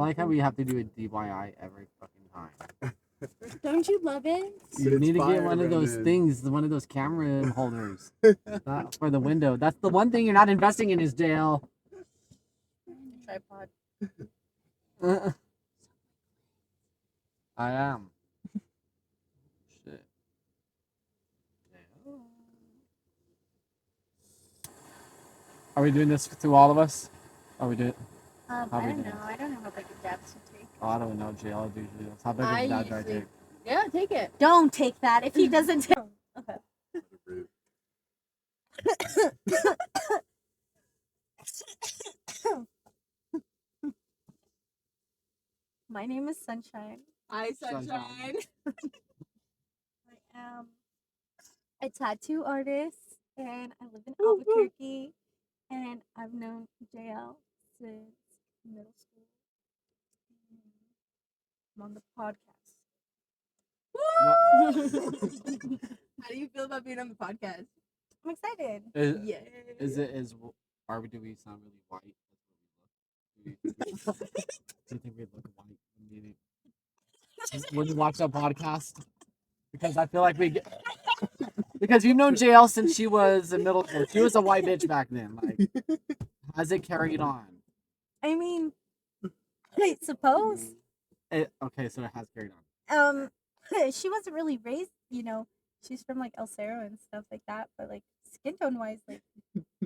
I like how we have to do a DIY every fucking time. Don't you love it? You need to get one of those things, one of those camera holders for the window. That's the one thing you're not investing in is jail. Tripod. I am. Shit. Are we doing this to all of us? Are we doing? I don't know. I don't know how big a dabs you take. Oh, I don't know. Jail usually. How big of a dab do I take? Yeah, take it. Don't take that if he doesn't take. Okay. My name is Sunshine. Hi, Sunshine. I am a tattoo artist and I live in Albuquerque and I've known JL since middle school. I'm on the podcast. How do you feel about being on the podcast? I'm excited. Do we sound really white? Do you think we look white when you watch that podcast? Because I feel like because you've known JL since she was in middle school. She was a white bitch back then. Like, has it carried on? I mean, I suppose. Okay, so it has carried on. She wasn't really raised, she's from like El Cerro and stuff like that, but like skin tone wise, like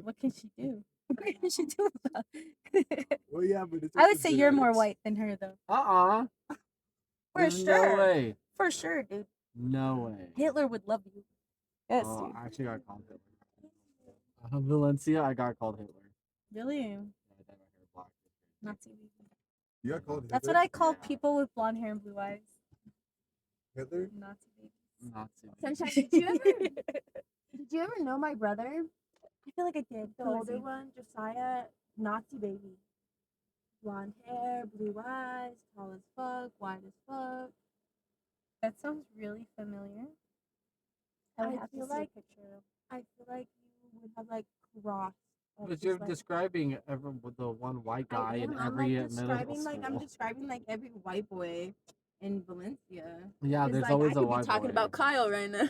what can she do? What can she do about it? Well, yeah, but I would say you're more white than her though. For sure. No way. For sure, dude. No way. Hitler would love you. Yes, Oh, dude. I actually got called Hitler. Valencia, I got called Hitler. Really? Yeah, I dyed my hair black. Nazi. You got called Hitler? That's what I call people with blonde hair and blue eyes. Hitler? Nazi babies. Nazi. Sunshine, did you ever know my brother? I feel like I did. The older one, Josiah, Nazi baby. Blonde hair, blue eyes, tall as fuck, white as fuck. That sounds really familiar. I would have to see a picture. I feel like you would have like crossed. But you're describing the one white guy in every middle school. I'm describing like every white boy in Valencia. Yeah, there's always a white boy. I could be talking about Kyle right now.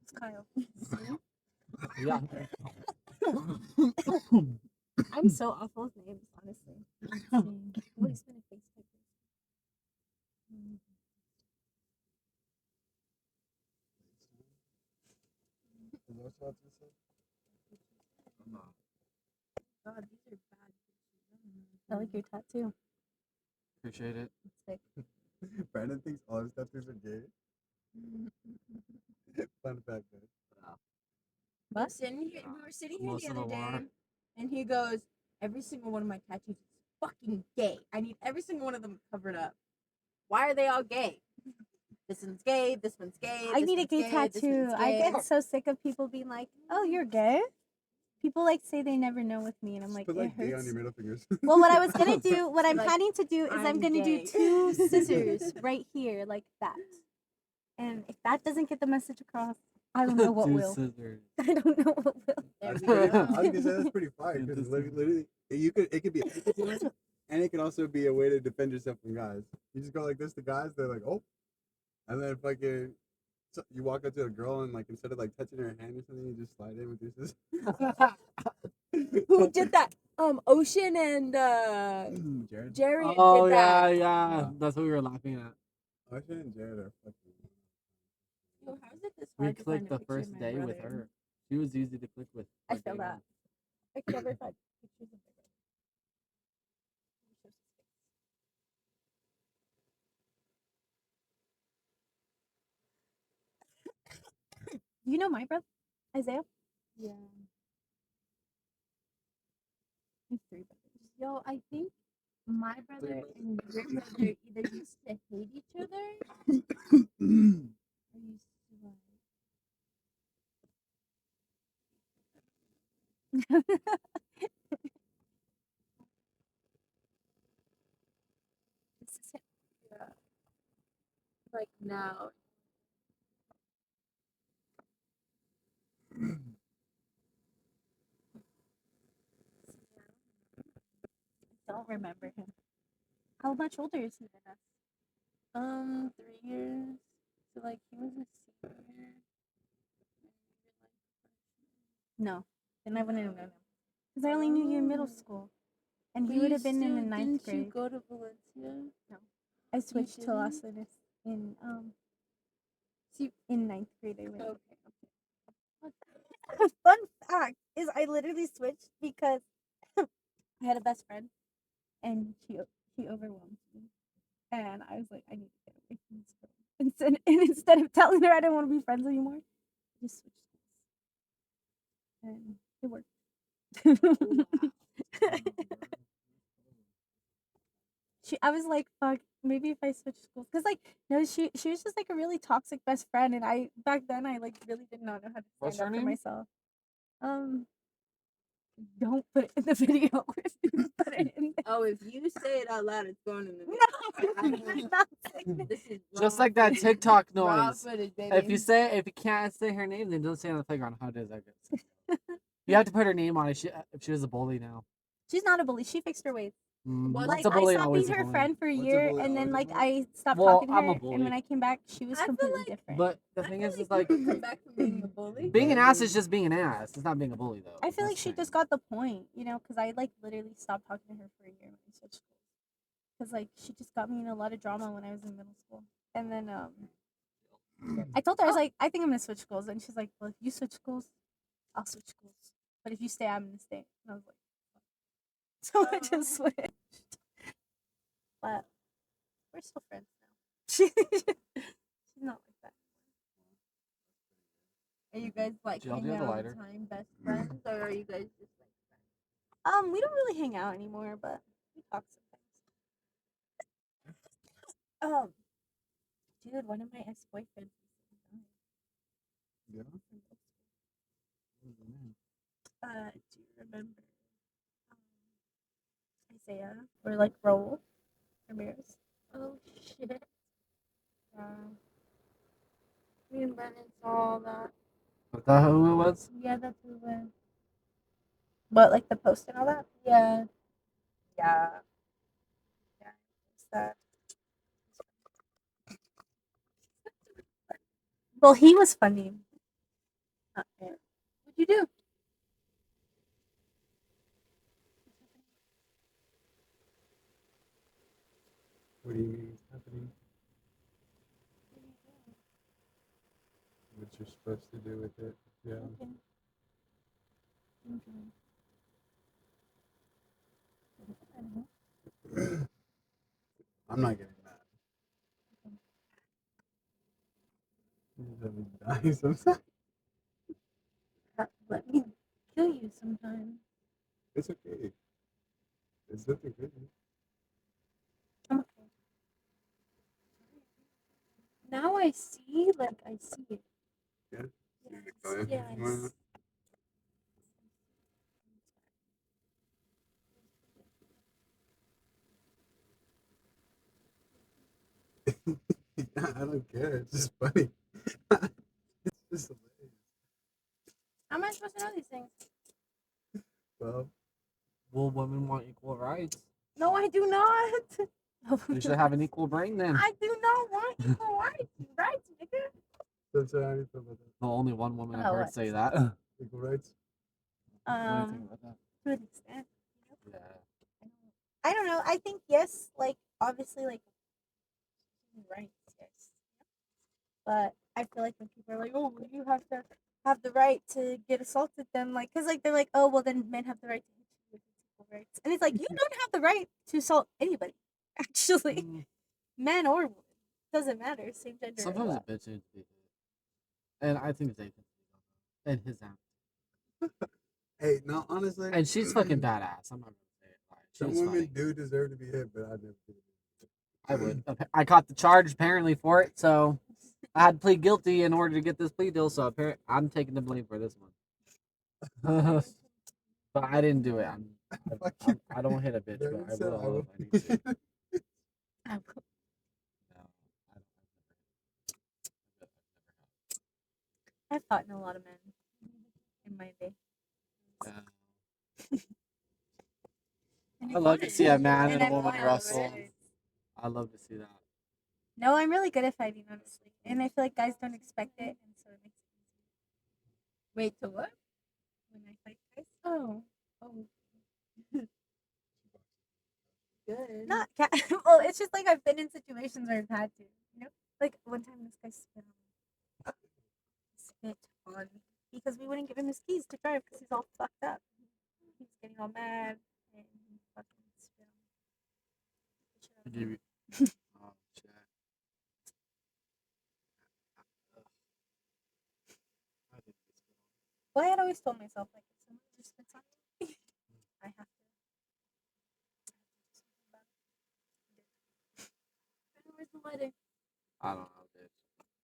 It's Kyle. Yeah. I'm so awful with names, honestly. What is been a face type? God, these are bad pictures. I like your tattoo. Appreciate it. It's sick. Brandon thinks all his tattoos are gay. Fun fact, guys. We were sitting here the other day, and he goes, "Every single one of my tattoos is fucking gay. I need every single one of them covered up. Why are they all gay? This one's gay. This one's gay. I need a gay tattoo. I get so sick of people being like, "Oh, you're gay." People like say they never know with me, and I'm like, Put it like gay on hurts. your middle fingers. Well, what I was gonna do, what I'm Like, planning to do is I'm gonna do gay. 2 scissors right here, like that. And if that doesn't get the message across, I don't know what will. Scissors. I don't know what will. There we I was go. gonna say that's pretty fire because literally it could be a picture, and it can also be a way to defend yourself from guys. You just go like this to guys, they're like, oh, and then fucking you walk up to a girl and like instead of like touching her hand or something, you just slide in with your scissors. Who did that? Ocean and Jared. Jared Oh did that. yeah. That's what we were laughing at. Ocean and Jared are fucking. Yo, how is it this We hard to find clicked a the picture of first my day with brother? her. She was easy to click with. I feel that. I could never find pictures of my brother. You know my brother, Isaiah? Yeah. I have 3 brothers. Yo, I think my brother and your brother either used to hate each other or used to like. This is it. Yeah. Like now. I don't remember him. How much older is he than us? 3 years. So like he was a senior. No, then I wouldn't have known him because I only knew you in middle Oh. school, and he would have been in the ninth Didn't you grade. go to Valencia? I switched to Las didn't? Vegas in See, in ninth grade. I went. okay. Fun fact is, I literally switched because I had a best friend, and she overwhelmed me, and I was like, I need to get away from this girl. Instead of telling her I didn't want to be friends anymore, I just switched schools, and it worked. I was like, fuck, maybe if I switch schools, cause like, no, she was just like a really toxic best friend, and I back then I like really did not know how to What's stand her up for name? myself. Don't put it in the video. If you put it in there. Oh, if you say it out loud, it's going in the video. No, I'm not saying it. This is Just raw like that footage. TikTok Raw noise. footage, If baby. you can't say her name, then don't say it on the playground. How does that go? You have to put her name on it. If she was a bully now. She's not a bully. She fixed her ways. Well, Like What's a I bully? stopped Always being a her bully. friend for a What's a year, bully? and then Always a like bully? I stopped Well, talking to I'm her. a And bully. when I came back, she was I feel completely like- different. But the I thing feel is, it's you like can come back from being a bully. being an ass is just being an ass. It's not being a bully though. I feel like That's she the just thing. got the point, because I like literally stopped talking to her for a year when I switched schools. Because like she just got me in a lot of drama when I was in middle school. And then I told her, I was like, I think I'm gonna switch schools, and she's like, well, if you switch schools, I'll switch schools. But if you stay, I'm gonna stay. And I was like, so I just switched. But we're still friends now. She's not like that. Are you guys like Jill, do you hanging have a out all the lighter? time, best friends, or are you guys just like friends? We don't really hang out anymore, but we talk sometimes. Dude, one of my ex-boyfriends recently Yeah. died. Do you remember Isaiah or like Raul Ramirez? Oh shit. Me and Brennan saw all that. Is that who it was? Yeah, that's who it was. What, like the post and all that? Yeah. Yeah. Yeah. It's that. Well, he was funny. Not fair. What'd you do? What do you mean is happening? What you're supposed to do with it? Yeah. I'm not getting mad. You just have me die sometimes. Let me kill you sometime. It's okay. It's nothing good. I'm okay. Now I see, like I see it. Yeah. Yes. Fine. Yes. I don't care. It's just funny. It's just hilarious. How am I supposed to know these things? Well, Will women want equal rights? No, I do not. You should have an equal brain then. I do not want equal rights. Rights, nigga. that's how I feel about that. The only one woman I've Oh, heard what? say that. What Equal rights. do you think about that? To an extent. Yeah. I don't know. I think yes, like obviously, like rights, yes. But I feel like when people are like, "Oh, well, you have to have the right to get assaulted," then like, cause like they're like, "Oh, well, then men have the right to hit you with equal rights," and it's like you don't have the right to assault anybody. Actually, Mm, man or woman, doesn't matter. Same gender. or Sometimes a what. bitch needs to be hit. And I think Zay can and his act. Hey, no, honestly. And she's fucking badass. I'm not gonna say it. Like, Some she's women funny. do deserve to be hit, but I never did. I would. I caught the charge apparently for it, so I had to plead guilty in order to get this plea deal. So apparently, I'm taking the blame for this one. But I didn't do it. Fuck you. I don't hit a bitch, but Devin I said will if I need to. I will. No, I've fought in a lot of men in my day. I love to see a man and a I've woman won, wrestle. right? I love to see that. No, I'm really good at fighting, honestly, and I feel like guys don't expect it, and so it makes it easy Wait, to what? when I fight guys. Oh. Good. Not well, it's just like I've been in situations where I've had to, you know. Like one time, this guy spit on me because we wouldn't give him his keys to drive because he's all fucked up. He's getting all mad and he fucking spit on me. Shit out I of give me. you. Oh shit. I did this one. Well, I had always told myself like if someone just spits on me, I have to. do something about it. Where's the letter? I don't know, bitch.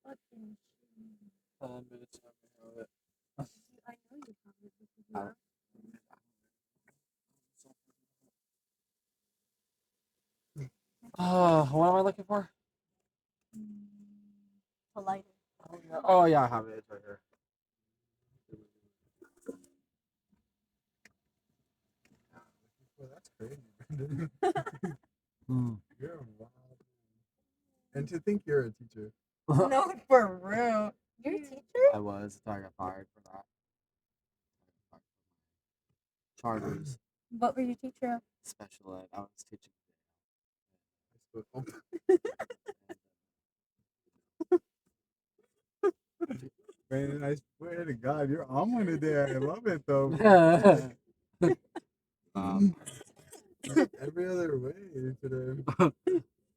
Fucking shit. Bitch, I have it. I know you probably because you I are. Oh, what am I looking for? Polite. Oh yeah, I have it. It's right here. Well, that's crazy, Brandon. Hmm. You're a wild man. And to think you're a teacher. No, for real. You're a teacher? I was until I got fired for that. Charters, What were you teacher of? special ed. I was teaching. Oh, Brandon, I swear to God, you're on one today. I love it though. Every other way today.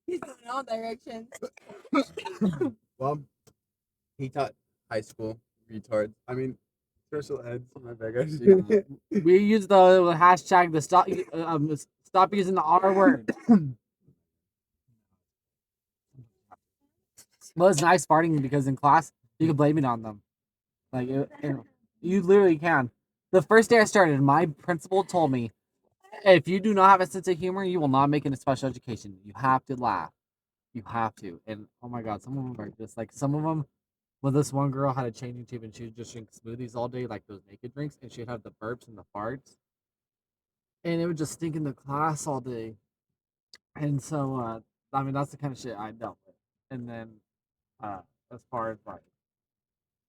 He's going in all directions. Well, he taught high school retards. I mean, special eds. My bad, guys. We use the hashtag the stop using the R word. Well, it's nice farting because in class you can blame it on them. Like you literally can. The first day I started, my principal told me, if you do not have a sense of humor, you will not make it in special education. You have to laugh. You have to. And oh my god, some of them are just like some of them. Well, this one girl had a changing tube and she would just drink smoothies all day, like those naked drinks, and she'd have the burps and the farts, and it would just stink in the class all day. And so, I mean, that's the kind of shit I dealt with. And then, uh, as far as like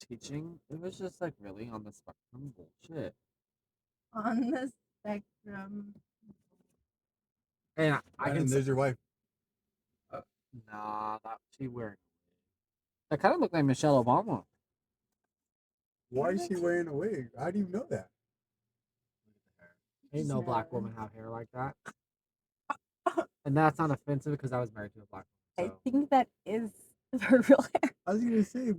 teaching, it was just like really on the spectrum bullshit. On the spectrum. And I Brandon, can say, there's your wife. nah, that she wearing. That kind of looked like Michelle Obama. Why is she wearing a wig? How do you know that? Ain't no Just black know. woman have hair like that. And that's not offensive because I was married to a black woman. I think that is her real hair. I was gonna say,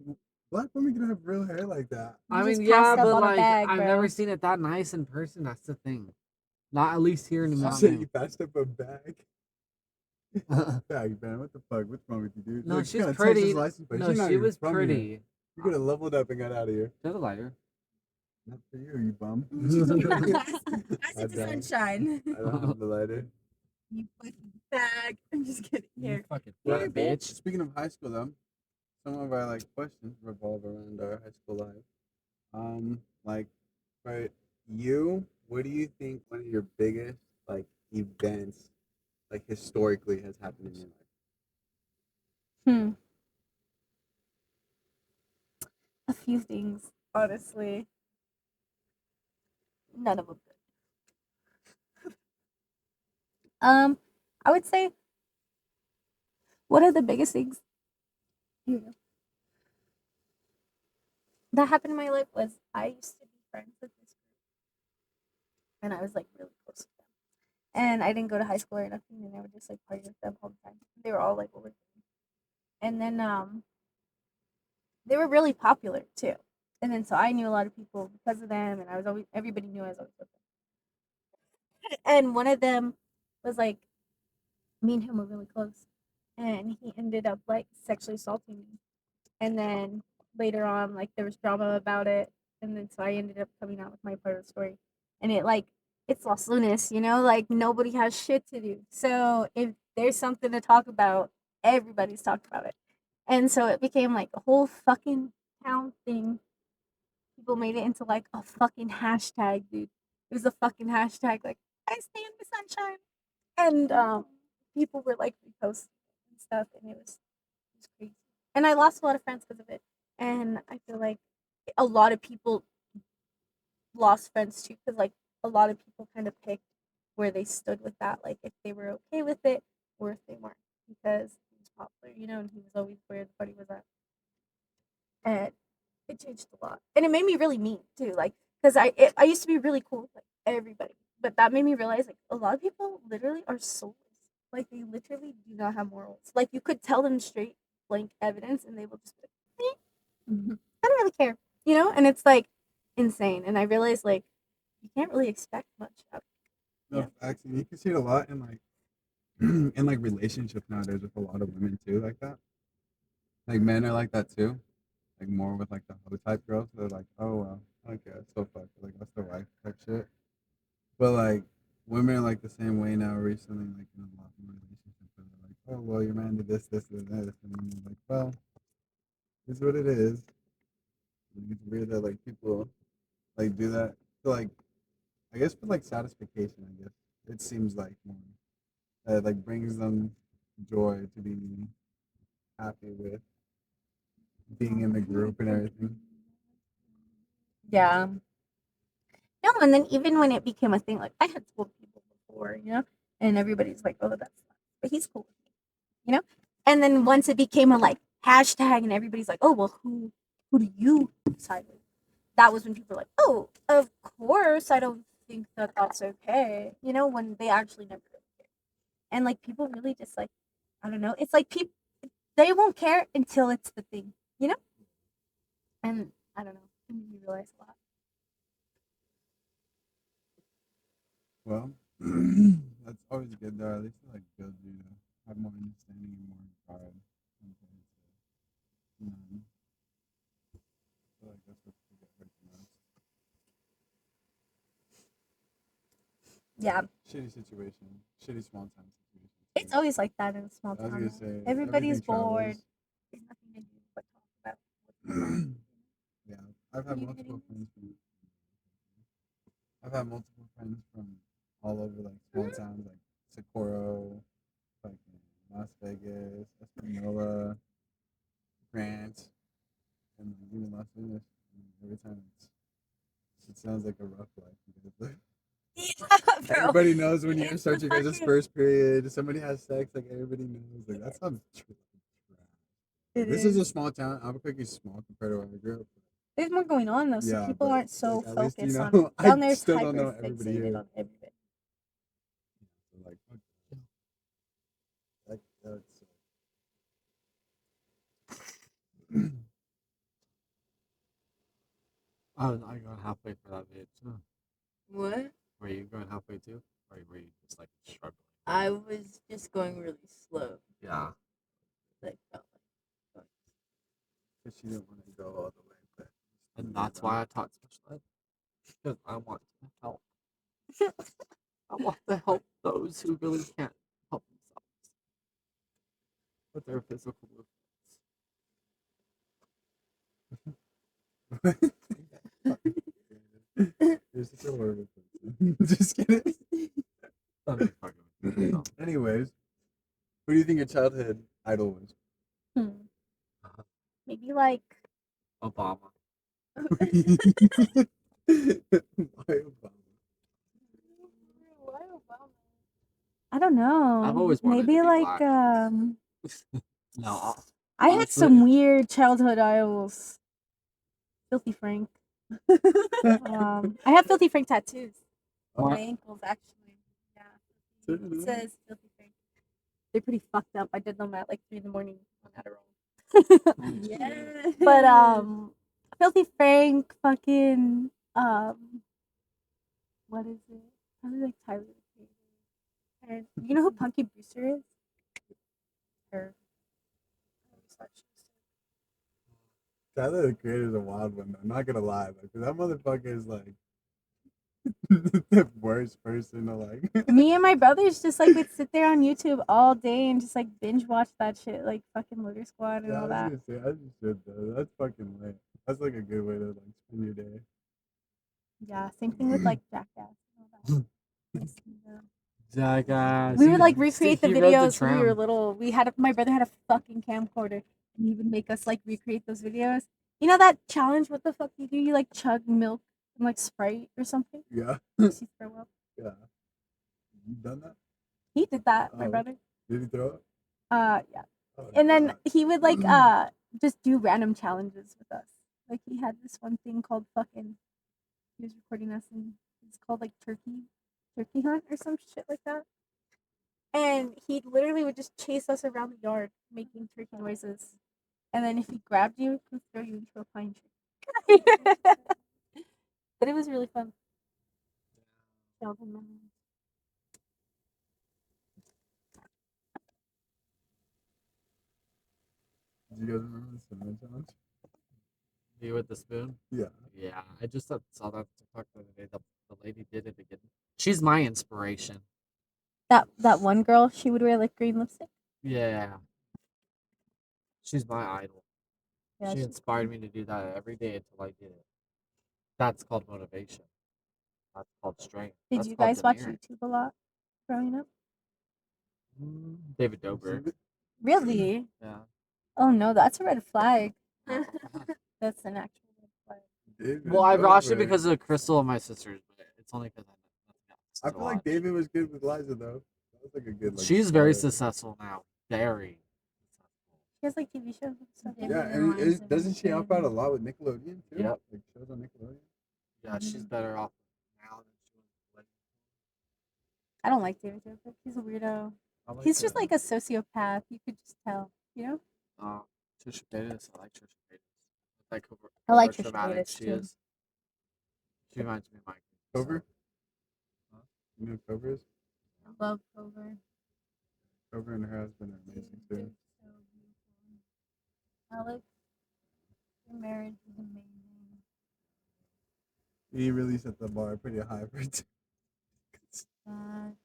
black women can have real hair like that. I You just mean, yeah, passed up but on a like bag, I've bro. never seen it that nice in person. That's the thing. Not at least here in the You mountain. said you passed up a bag. Bag, man. What the fuck? What's wrong with you, dude? No, Look, she's got a pretty. Texas license plate. No, She's not she even was from here. pretty. You could have leveled up and got out of here. To the lighter. Not for you, you bum. I I see the don't. sunshine. I don't have the lighter. You fucking bag. I'm just kidding. You Here. fucking Here, fat bitch. bitch. Speaking of high school, though, some of our like questions revolve around our high school life. Like for you, what do you think one of your biggest like events, like historically, has happened in your life? A few things, honestly. None of them good. I would say one of the biggest things that happened in my life was I used to be friends with this group, and I was like really close with them. And I didn't go to high school or nothing, and I would just like party with them all the time. They were all like over 30. And then they were really popular too. And then so I knew a lot of people because of them, and I was always everybody knew I was always with them. And one of them was like, me and him were really close, and he ended up like sexually assaulting me. And then later on, like there was drama about it, and then so I ended up coming out with my part of the story, and it's Los Lunas, you know, like nobody has shit to do. So if there's something to talk about, everybody's talking about it, and so it became like a whole fucking town thing. People made it into like a fucking hashtag, dude. It was a fucking hashtag, like I stand with sunshine, and people were like reposting stuff, and it was crazy. And I lost a lot of friends because of it. And I feel like a lot of people lost friends too, because like a lot of people kind of picked where they stood with that, like if they were okay with it or if they weren't, because he was popular, and he was always where the party was at. And it changed a lot, and it made me really mean too, like because I used to be really cool with like everybody, but that made me realize like a lot of people literally are soulless. Like they literally do not have morals. Like you could tell them straight blank evidence, and they will just be like, I don't really care, and it's like insane. And I realized like you can't really expect much out. No, actually, you can see it a lot in like in like relationships nowadays with a lot of women too, like that. Like men are like that too, like more with like the hoe type girls. They're like, oh well, okay, so fuck, like that's the wife type shit. But like women are like the same way now. Recently, like in a lot more relationships, where they're like, oh well, your man did this, this, and this, and then you're like, well, it's what it is. Like, it's weird that like people like do that. So like I guess for like satisfaction, I guess it seems like more that like brings them joy to be happy with being in the group and everything. Yeah. No, and then even when it became a thing, like I had told people before, and everybody's like, "Oh, that's not," but he's cool with me, And then once it became a like hashtag, and everybody's like, "Oh, well, who do you side with?" That was when people were like, "Oh, of course, I don't think that that's okay," when they actually never really care. And like people really just like, I don't know, it's like people they won't care until it's the thing, And I don't know, it made me realize a lot. Well, that's always good though. At least it like builds you to have more understanding and more regard compared to none. I feel like that's what people get hurt the most. Yeah, Shitty situation, shitty small time situation. it's too. always like that in a small I was town. gonna say Everybody's everything bored. travels. There's nothing to do but talk about what's going on. Yeah, I've had Are you multiple kidding? friends from. I've had multiple friends from all over like small towns like Socorro, like Las Vegas, Espanola, Grant, and even Las Vegas. And every time it sounds like a rough life because Yeah, bro. everybody knows when you're It's such the a guys' fucking- first period, somebody has sex, like everybody knows. Like that sounds trash. This is a small town. Albuquerque's small compared to where I grew up. There's more going on though, so Yeah, people but aren't so like, at least you focused know. on down I there's still hyper don't know everybody fixated here. on everybody. So, like, fuck that Oh, I got halfway for that bit. What? Were you going halfway too? Or were you just like struggling? I was just going really slow. Yeah. Like, felt like Because she didn't want to go all the way, but And that's why I taught special ed. Because I want to help. I want to help those who really can't help themselves with their physical movements. You're such a horrible person. Just kidding. I'm just fucking with you, though. Anyways, who do you think your childhood idol was? Maybe like Obama. Why Obama? I don't know. I've always wanted maybe to be like black. No, I had honestly- some weird childhood idols. Filthy Frank. I have Filthy Frank tattoos on my ankles actually. Yeah. It says Filthy Frank. They're pretty fucked up. I did them at like 3 in the morning on Adderall. yeah. But Filthy Frank, fucking what is it? Probably like Tyler the Creator. And you know who Punky Brewster is? Her. Tyler the Creator is a wild one. Though. I'm not gonna lie, like, 'cause that motherfucker is like the worst person to like. Me and my brothers just like would sit there on YouTube all day and just like binge watch that shit, like fucking Motor Squad and Yeah, I all was that. gonna say, I just should though. That's fucking lit. That's like a good way to like spend your day. Yeah, same thing with like Jackass and all that. Listen to them. Jackass. We would like recreate the he rode videos when we were tram. little. My brother had a fucking camcorder, and he would make us like recreate those videos. You know that challenge? What the fuck you do? You like chug milk and like Sprite or something? Yeah. Does he throw up? Yeah. You done that? He did that, my Oh. brother. Did he throw it? Yeah. Oh, And then God. he would like just do random challenges with us. Like he had this one thing called fucking. He was recording us, and it's called like turkey hunt or some shit like that. And he literally would just chase us around the yard making turkey noises. And then if he grabbed you, he would throw you into a pine tree. But it was really fun. Childhood memories. Did you guys remember the cinnamon challenge? You with the spoon? Yeah. Yeah, I just saw that TikTok the other day. The lady did it again. She's my inspiration. That one girl, she would wear like green lipstick. Yeah. She's my idol. Yeah, She she's inspired me to do that every day until I did it. That's called motivation. That's called strength. Did That's you called guys watch demerit. YouTube a lot growing up? David Dobrik. Really? Yeah. Oh no, that's a red flag. That's an actual red flag. David Well, I watched it Dobrik. because of Crystal and my sisters, but it's only because I feel like David was good with Liza though. That was like a good. Like, She's very solid- successful now. Very. She has like TV shows and stuff. David Yeah, and and Liza doesn't was she help out a good. lot with Nickelodeon too? Yep. Like shows on Nickelodeon. Yeah, she's better off now than she was. I don't like David Dobrik. He's a weirdo. I like He's just like a sociopath. You could just tell. You know? Trisha Paytas. I like Trisha Paytas. Like I like how Trisha dramatic Paytas, she too. is. She reminds me of Mike. Cover. Huh? You know who Cover is? Love Cover. Cover and her husband are amazing They're too. so beautiful. Alex, your marriage is amazing. He really set the bar pretty high for it. God,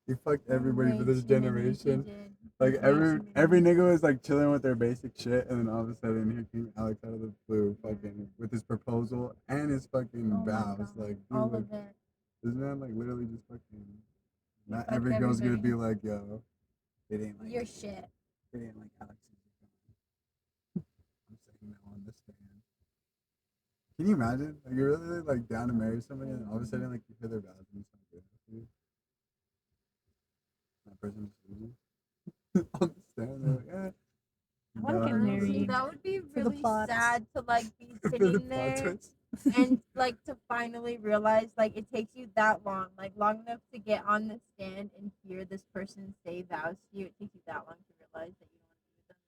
He fucked everybody way for this too many he generation. did. Like Way every too every many. nigga was like chilling with their basic shit, and then all of a sudden here came Alex out of the blue, fucking with his proposal and his fucking Oh my vows. God, Like, dude, all like, of it. this man like literally just fucking. Not fucked every girl's gonna everybody. be like, yo, it ain't like Your shit. it ain't like Alex's. I'm saying that on this stand. Can you imagine? Like you're really like down to marry somebody, and all of a sudden like you hear their vows and it's not good for you. That person just loses. On the stand, they're like, eh. I wanna get no, married. See, that would be For the really plots. sad to like be For the sitting plot there twist. and like to finally realize like it takes you that long, like long enough to get on the stand and hear this person say vows to you. It takes you that long to realize that you don't want to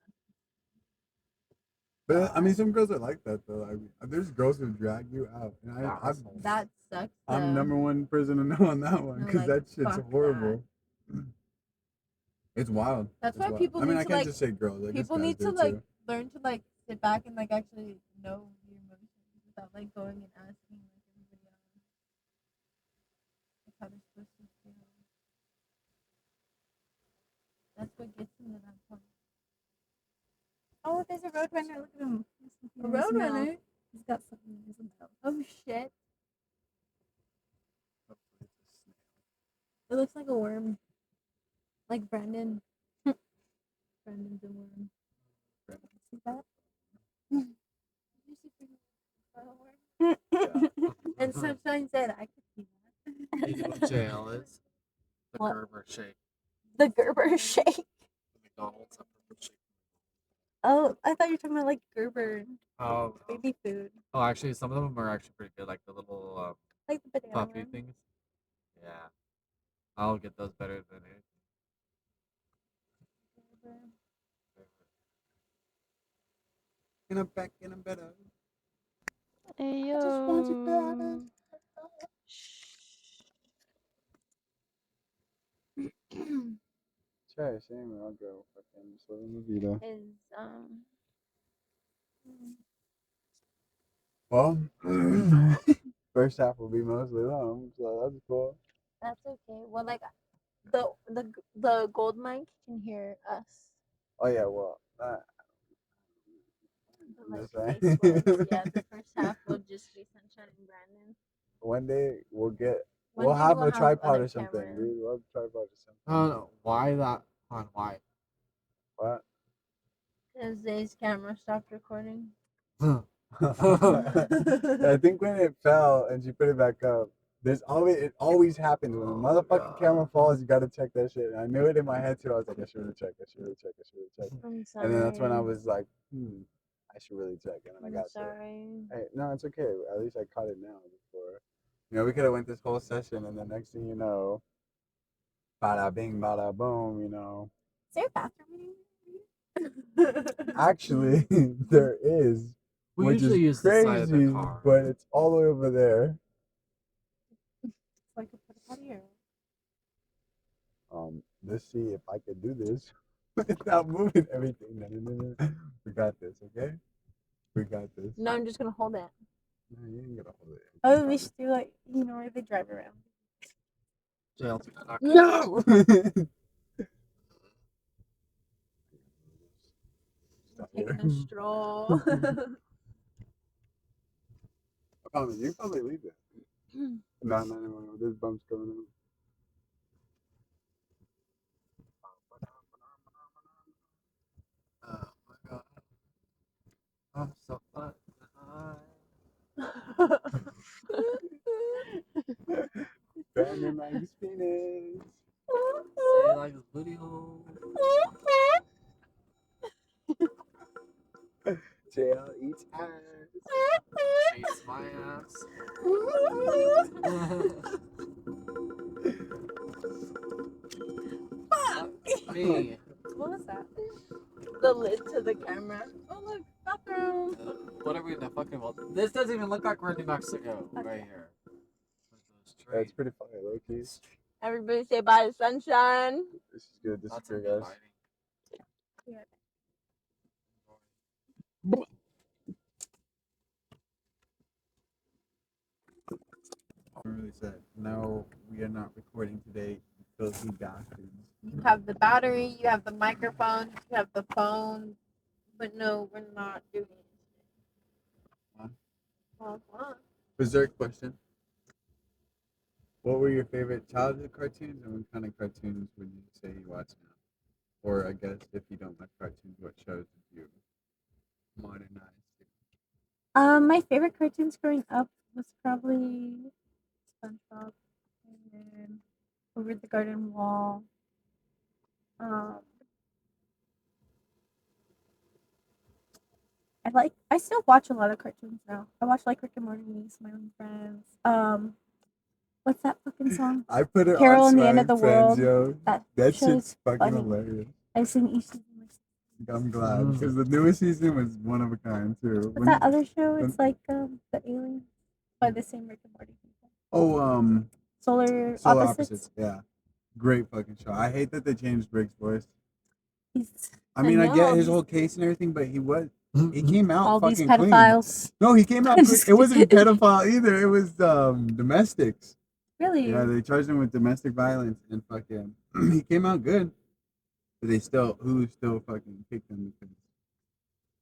be with them. But I mean, some girls are like that though. I mean, there's girls who drag you out, and That sucks. I'm though. number one person to know on that one No, because like, that shit's fuck horrible. It's wild. That's It's why wild. people I mean, need I to, can't like- just say girls. I guess People guys need do to like too. learn to like sit back and like actually know your emotions without like going and asking like everybody else like, how they're supposed to feel. That's what gets them to that point. Oh, there's a roadrunner. Look at him. A roadrunner? He's got something in his mouth. Oh shit! It looks like a worm. Like Brandon. Brandon's a worm. See that? And Sunshine said I could see that. You know what jail is? The What? Gerber shake. The Gerber shake. The McDonald's. Oh, I thought you were talking about like Gerber Oh, baby food. oh, actually, some of them are actually pretty good. Like the little Like the banana puffy one. things. Yeah, I'll get those better than anything. And I'm back and I'm better. Hey, I just want you back. Try shame. I'll go fucking just live in the Vita. Is Well, first half will be mostly home, so that's cool. that's okay. Well, like the gold mic can hear us. Oh yeah, well, But, That's like, right. bass was, yeah, the first half will just be Sunshine and Brandon. one day we'll get We'll day have we'll a tripod other or something, cameras. dude. We'll have a tripod or something. No, why that? On why? What? Because Zay's camera stopped recording. I think when it fell and she put it back up, it always happens when a motherfucking camera falls. You gotta check that shit. And I knew it in my head too. I was like, I should really check. I'm sorry. And then that's when I was like, I should really check. And then I I'm got there. sorry. Hey, no, it's okay. At least I caught it now before. You know, we could have went this whole session, and the next thing you know, bada bing, bada boom. You know. Is there a bathroom in here? Actually, there is. We which usually is use the side of the crazy, car. but it's all the way over there. Like a porta potty or Let's see if I can do this without moving everything. No. We got this, okay? We got this. No, I'm just gonna hold it. No, you ain't gonna hold it. oh, we should do like where they drive around. Jail. No. Stop Taking here. a stroll. You probably leave it. No, there's bumps coming up. Oh my god. I'm so fucking Brandon likes spinach. Say like a booty hole. JL eats ass. Chase my ass. Me. What was that? The lid to the camera. Oh look, bathroom. What are we in the fucking world? This doesn't even look like we're in New Mexico right here. That's pretty funny, low key. Everybody say bye to sunshine. This is good. This That's is good, guys. Really said, no, we are not recording today, filthy bastards. You have the battery, you have the microphone, you have the phone, but no, we're not doing it. Berserk question. What were your favorite childhood cartoons, and what kind of cartoons would you say you watch now? Or I guess if you don't like cartoons, what shows did you modernize? My favorite cartoons growing up was probably SpongeBob and Over the Garden Wall. I still watch a lot of cartoons now. I watch like Rick and Morty, Smiling Friends. What's that fucking song? I put it Carol on and the End of Smiling the Friends, World. yo. That shit's show's fucking funny. hilarious. I've seen each season. I'm glad because the newest season was one of a kind too. What's that other show? It's like the aliens by the same Rick and Morty people. Oh, Solar Solar Opposites. Opposites. Yeah, great fucking show. I hate that they changed Rick's voice. He's I mean, I know, get his he's- whole case and everything, but he came out all fucking these pedophiles. clean. No, he came out. Just It wasn't kidding. pedophile either. It was domestics. Really? Yeah, they charged him with domestic violence and fucking. He came out good, but Hulu still fucking kicked him because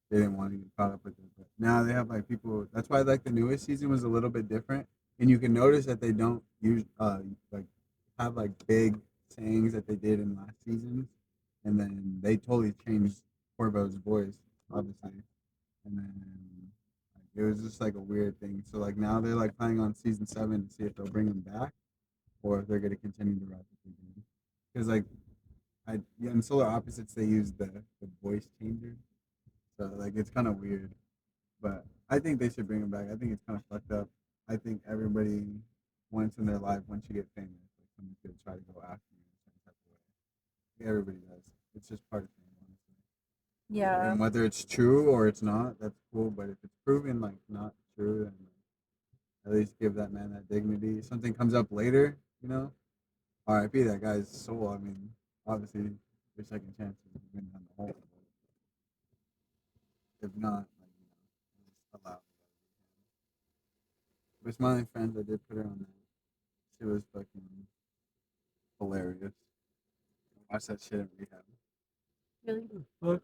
they didn't want to get caught up with it. But now they have like people. That's why like the newest season was a little bit different, and you can notice that they don't use like have like big sayings that they did in last season, and then they totally changed Corvo's voice, obviously, and then it was just like a weird thing. So like now they're like planning on season 7 to see if they'll bring him back, or if they're gonna continue to wrap it again. Because like in Solar Opposites they use the voice changer, so like it's kind of weird. But I think they should bring him back. I think it's kind of fucked up. I think everybody once in their life, once you get famous, like someone's gonna try to go after you in some type of way. Everybody does. It's just part of the thing, honestly. Yeah. And whether it's true or it's not, that's cool. But if it's proven like not true, then at least give that man that dignity. If something comes up later, you know, R.I.P. that guy's soul. I mean, obviously, your second chance has been down the hole. If not, like, just allow. With Smiling Friends, I did put her on that. It was fucking hilarious. Watch that shit in rehab. Really? Fuck.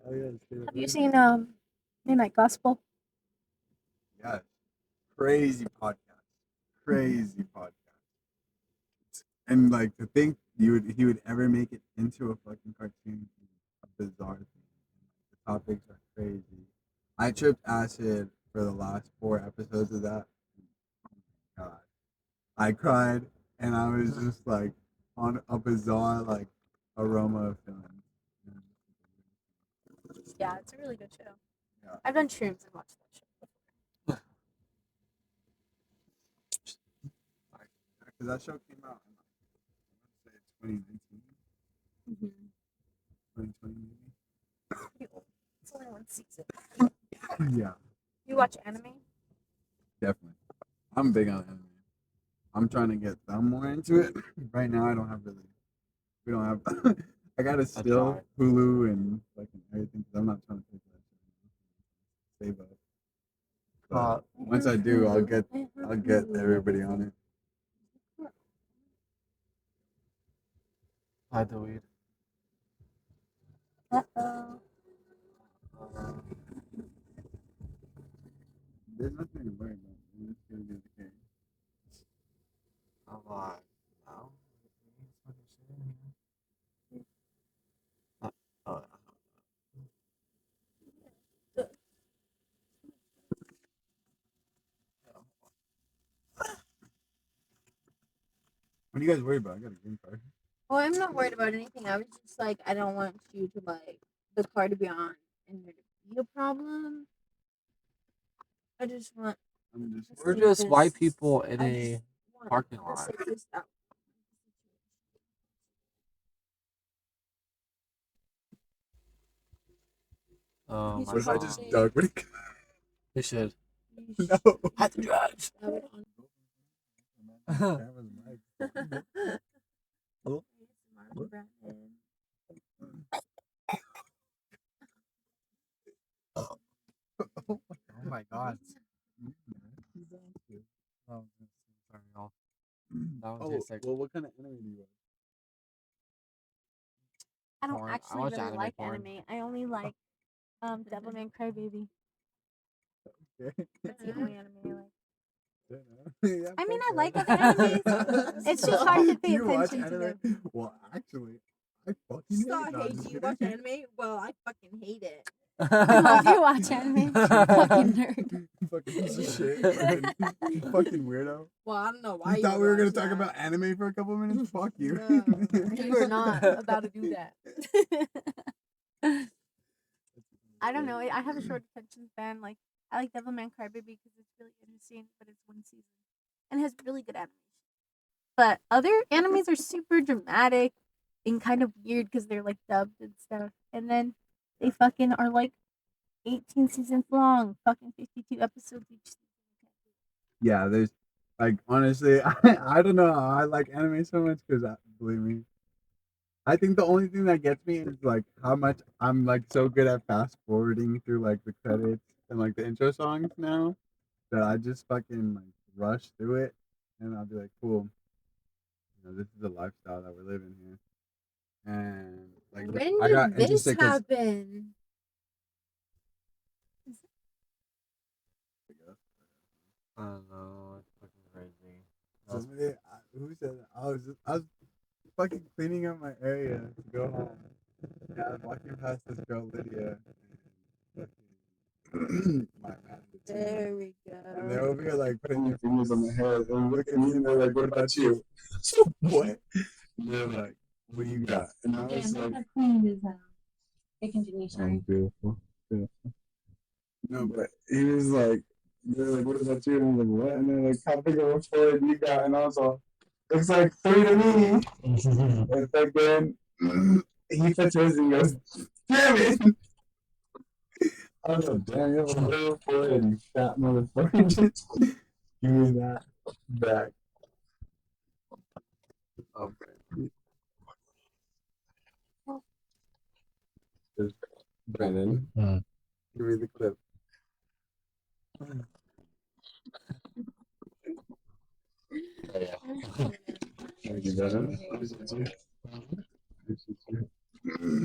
Oh yeah, shit. Have you seen Midnight Gospel? Yes. Crazy podcast. Crazy podcast. And like to think he would ever make it into a fucking cartoon is a bizarre thing. The topics are crazy. I tripped acid for the last 4 episodes of that. Oh my god. I cried and I was just like on a bizarre like aroma of feelings. Yeah, it's a really good show. Yeah. I've done shrooms and watched that show. Because that show came out in like, I want to say 2019, Mm-hmm. 2020 maybe. Pretty old. It's only one season. Yeah, You watch anime? definitely. I'm big on anime. I'm trying to get them more into it. Right now, I don't have really. We don't have. I gotta steal tried. Hulu and fucking everything because I'm not trying to pay for that shit. Save up. But once I do, I'll get everybody on it. Hide the weed. Uh-oh. There's nothing to worry about. We're just gonna do the game. I'm like, no. Oh, What do you guys worry about? I got a green card. Well, I'm not worried about anything. I was just like, I don't want you to like the car to be on and there to be a problem. I just want. I'm just. Let's we're see just white this. people in I a just want parking to lot. say this out. Oh He's my What if I god. just dug? What do They should. You No. Hide the drugs. I would on- Camera's mic. Oh. ASMR Brandon. Oh my god. Oh, sorry, y'all. That one Oh, tastes like well, what kind of anime do you watch? I don't Porn. I actually watch really anime like porn. anime. I only like Devilman Crybaby. Okay. That's the only anime I like. Yeah, I mean, I fuck like that. other animes. It's just hard to pay You watch attention to anime? them. Well, actually, I fucking hate Stop, it. No, hey, I'm do just you kidding. watch anime? Well, I fucking hate it. I love you watch anime. Fucking nerd. Fucking piece of shit. Fucking weirdo. Well, I don't know why You thought would we were gonna watch talk that. about anime for a couple minutes? Fuck you. No. You are not about to do that. I don't know. I have a short attention span. Like, I like Devilman Crybaby because it's really interesting, but it's one season and has really good animation. But other animes are super dramatic and kind of weird because they're like dubbed and stuff. And then they fucking are like 18 seasons long, fucking 52 episodes each season. Yeah, there's like honestly, I don't know how I like anime so much because believe me, I think the only thing that gets me is like how much I'm like so good at fast forwarding through like the credits and like the intro songs now that I just fucking like rush through it and I'll be like, cool, you know, this is the lifestyle that we're living here, and like When I got did this interested 'cause- happen? I don't know. It's fucking crazy. Somebody, who said that? I was fucking cleaning up my area to go home. And I was walking past this girl Lydia. And my manager, There we and they're go. over here like putting their fingers on my head and look at me and they're like, "What about you?" What? And they're like, "What do you got?" And I was like, Okay, continue. "Oh, Sorry. beautiful, beautiful." No, but he was like, they're like, "What about you?" And I was like, "What?" And they're like, "How big of a forehead you got?" And I was like, "Looks like 3 to me." And back then, he puts his and goes, "Damn it!" I was like, "Damn, you have a little forehead, you fat motherfucker." Just give me that back. Okay. Just Brandon, give me the clip. Thank you, Brandon.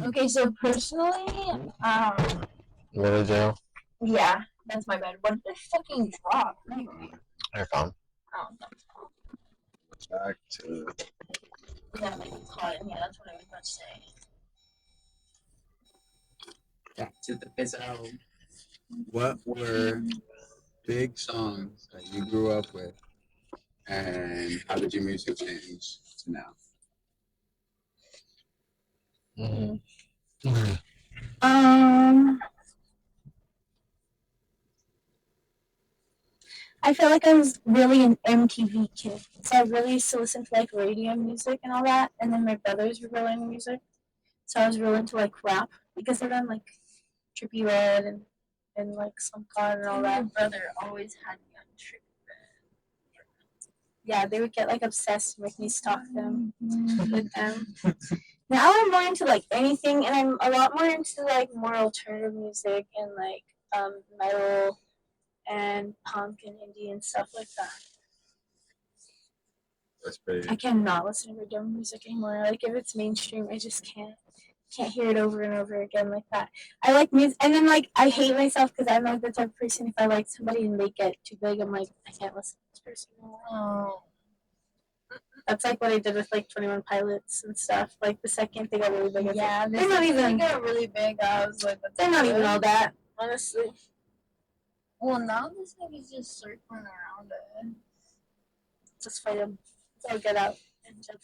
Okay, so personally, What did you? yeah, that's my bad. What did I fucking drop? Your phone. Oh, Back to Yeah, like cotton. Yeah, that's what I was about to say. Back to the pizzo. What were big songs that you grew up with, and how did your music change to now? I feel like I was really an MTV kid, so I really used to listen to like radio music and all that. And then my brothers were really into music, so I was really into like rap because of them, like Trippie Redd and like Slumcod and all that. My brother always had me on trip. Yeah, they would get like obsessed and make me stalk them with them. Now I'm more into like anything, and I'm a lot more into like more alternative music and like metal and punk and indie and stuff like that. That's pretty. I cannot listen to dumb music anymore. Like if it's mainstream, I just can't hear it over and over again like that. I like music, and then like I hate myself because I'm like the type of person, if I like somebody and they get too big, I'm like, I can't listen to this person anymore. Oh. That's like what I did with like 21 Pilots and stuff. Like the second they got really big, Yeah, they're not even. They got really big. I was like, They're not even all that, honestly. Well, now this thing is just circling around it. Just fight them. So I'll get out and jump.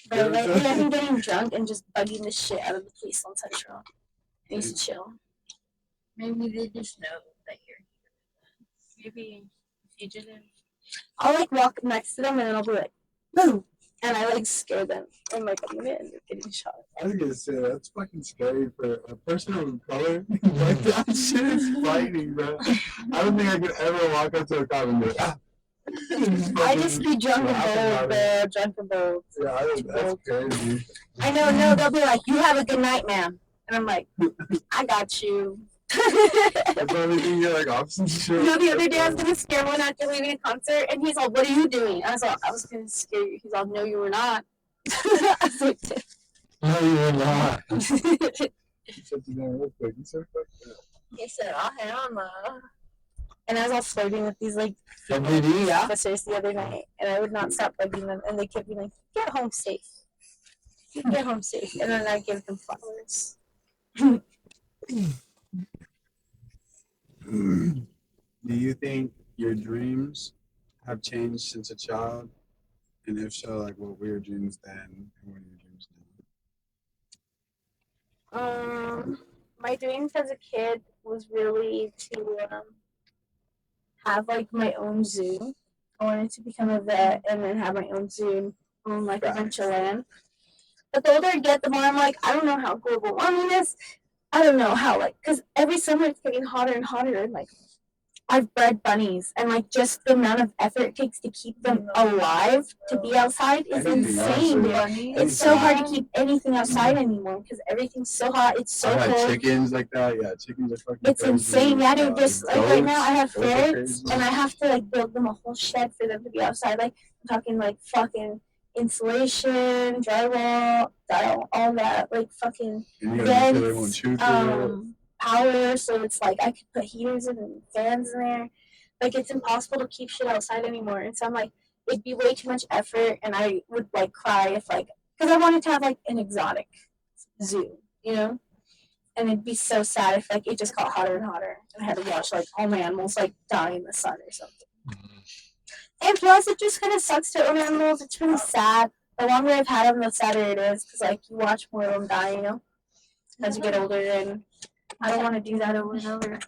But like, I'm getting drunk and just bugging the shit out of the police on Central. I used to chill. Maybe they just know that you're here. Maybe fugitive. I'll like walk next to them and then I'll be like, boom, and I like scare them. I'm like, I'm gonna end up getting shot. I was gonna say that's fucking scary for a person of color. Like that shit is frightening, bro. I don't think I could ever walk up to a cop and be like, ah. I just be drunk and bold, bro. Drunk and bold. Yeah, that's crazy. I know, no, they'll be like, you have a good night, ma'am. And I'm like, I got you. That's why they think you're like opposite shit. You know, the other day I was gonna scare one after leaving a concert, and he's all, "What are you doing?" I was like, "I was gonna scare you." He's all, "No, you were not." I was like, No, you were not. He said, "Oh hell no." and I was all flirting with these like MPD, yeah. officers the other night, and I would not stop bugging them, and they kept being like, "Get home safe. Get home safe," and then I give them flowers. Do you think your dreams have changed since a child? And if so, like what were your dreams then and what are your dreams now? My dreams as a kid was really to have like my own zoo. I wanted to become a vet and then have my own zoo and own like a bunch of land. But the older I get, the more I'm like, I don't know how global warming is. I don't know how, like, because every summer it's getting hotter and hotter, and like, I've bred bunnies, and like, just the amount of effort it takes to keep them alive to be outside is insane. It's so hard to keep anything outside anymore because everything's so hot. It's so I had cold. chickens like that. Yeah, chickens are fucking It's crazy. insane. Yeah, dude. Just like right now, I have goats are ferrets, crazy. and I have to like build them a whole shed for them to be outside. Like, I'm talking like fucking insulation, drywall, all that. Like fucking And you gotta make sure they won't vents, chew through it. power. So it's like I could put heaters in and fans in there. Like, it's impossible to keep shit outside anymore. And so I'm like, it'd be way too much effort, and I would like cry if like, because I wanted to have like an exotic zoo, you know. And it'd be so sad if like it just got hotter and hotter, and I had to watch like all my animals like die in the sun or something. And plus, it just kind of sucks to own animals. It's really sad. The longer I've had them, the sadder it is because like you watch more of them die, you know, as you get older. And I don't want to do that over and over.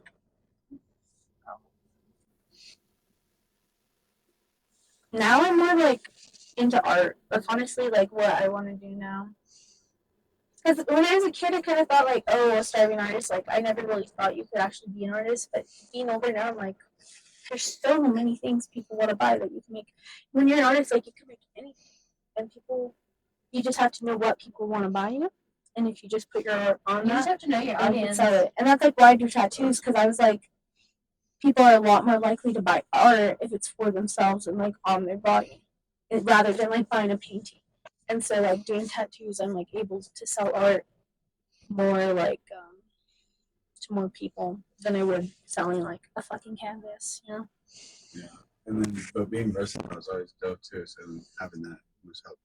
Now I'm more like into art. That's honestly like what I want to do now. Because when I was a kid, I kind of thought like, oh, a starving artist. Like, I never really thought you could actually be an artist. But being older now, I'm like, there's so many things people want to buy that you can make. When you're an artist, like, you can make anything. And people, you just have to know what people want to buy you. And if you just put your art on You that, just have to know your you can audience. sell it. And that's like why I do tattoos, because I was like, people are a lot more likely to buy art if it's for themselves and like on their body, rather than like buying a painting. And so like doing tattoos, I'm like able to sell art more like to more people than I would selling like a fucking canvas, you know? Yeah. And then, but being versatile is always dope too. So having that most help.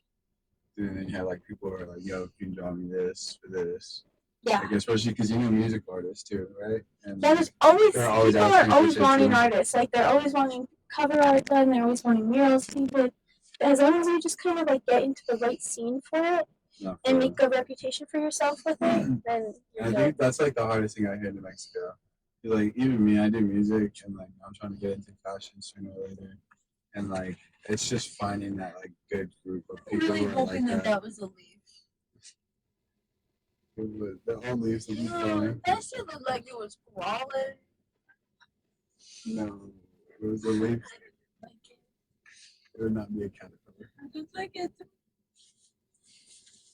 And then you have like people who are like, "Yo, can you draw me this for this?" Yeah. Like especially because you know music artists too, right? And Yeah, there's always they're always people asking are for always shit, wanting too. artists. Like they're always wanting cover art done. They're always wanting murals painted. As long as you just kind of like get into the right scene for it no, for and real. make a reputation for yourself with it, then you're I good. think that's like the hardest thing I hear in New Mexico. Like even me, I do music and like I'm trying to get into fashion sooner or later, and like it's just finding that like good group of people Really who are hoping like that was a leaf. The only leaves that keep going. That shit looked like it was crawling. No, it was a leaf. It would not be a caterpillar. It's like it's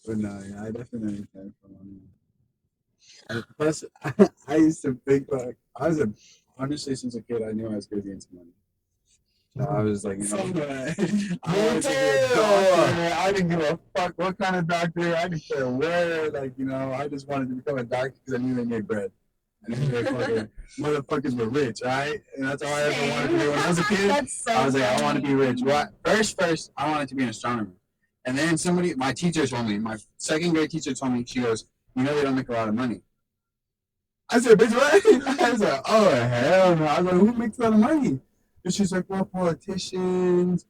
But no, yeah, I definitely understand from on. And plus, I used to think like honestly since a kid I knew I was gonna be into money. So I was like, you know, I wanted to be a doctor. I didn't give a fuck what kind of doctor. I didn't care where. Like, you know, I just wanted to become a doctor because I knew they made bread. I knew they fucking motherfuckers were rich, right? And that's all I ever wanted to be when I was a kid. That's so I was like, I want to funny. be rich. What? First, I wanted to be an astronomer. And then my teacher told me, my second grade teacher told me, she goes, you know, they don't make a lot of money. I said, bitch, what? I was like, oh, hell no. I was like, who makes a lot of money? And she's like, well, politicians,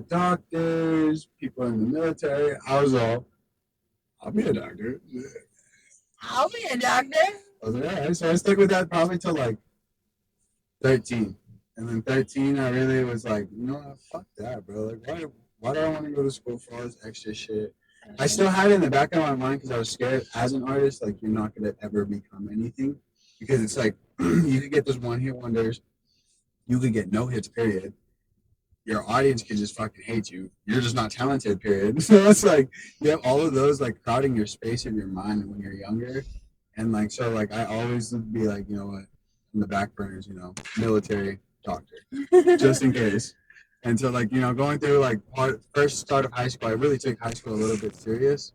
doctors, people in the military. I was all, I'll be a doctor. I'll be a doctor. I was like, all right. So I stuck with that probably till like 13. And then 13, I really was like, you know what? Fuck that, bro. Like, why do I want to go to school for all this extra shit? I still had it in the back of my mind because I was scared as an artist, like, you're not going to ever become anything. Because it's like, you could get those one hit wonders. You could get no hits, period. Your audience could just fucking hate you. You're just not talented, period. So it's like, you have all of those, like, crowding your space in your mind when you're younger. And, like, so, like, I always would be like, you know what, in the back burners, you know, military, doctor, just in case. And so, like, you know, going through, like, first start of high school, I really took high school a little bit serious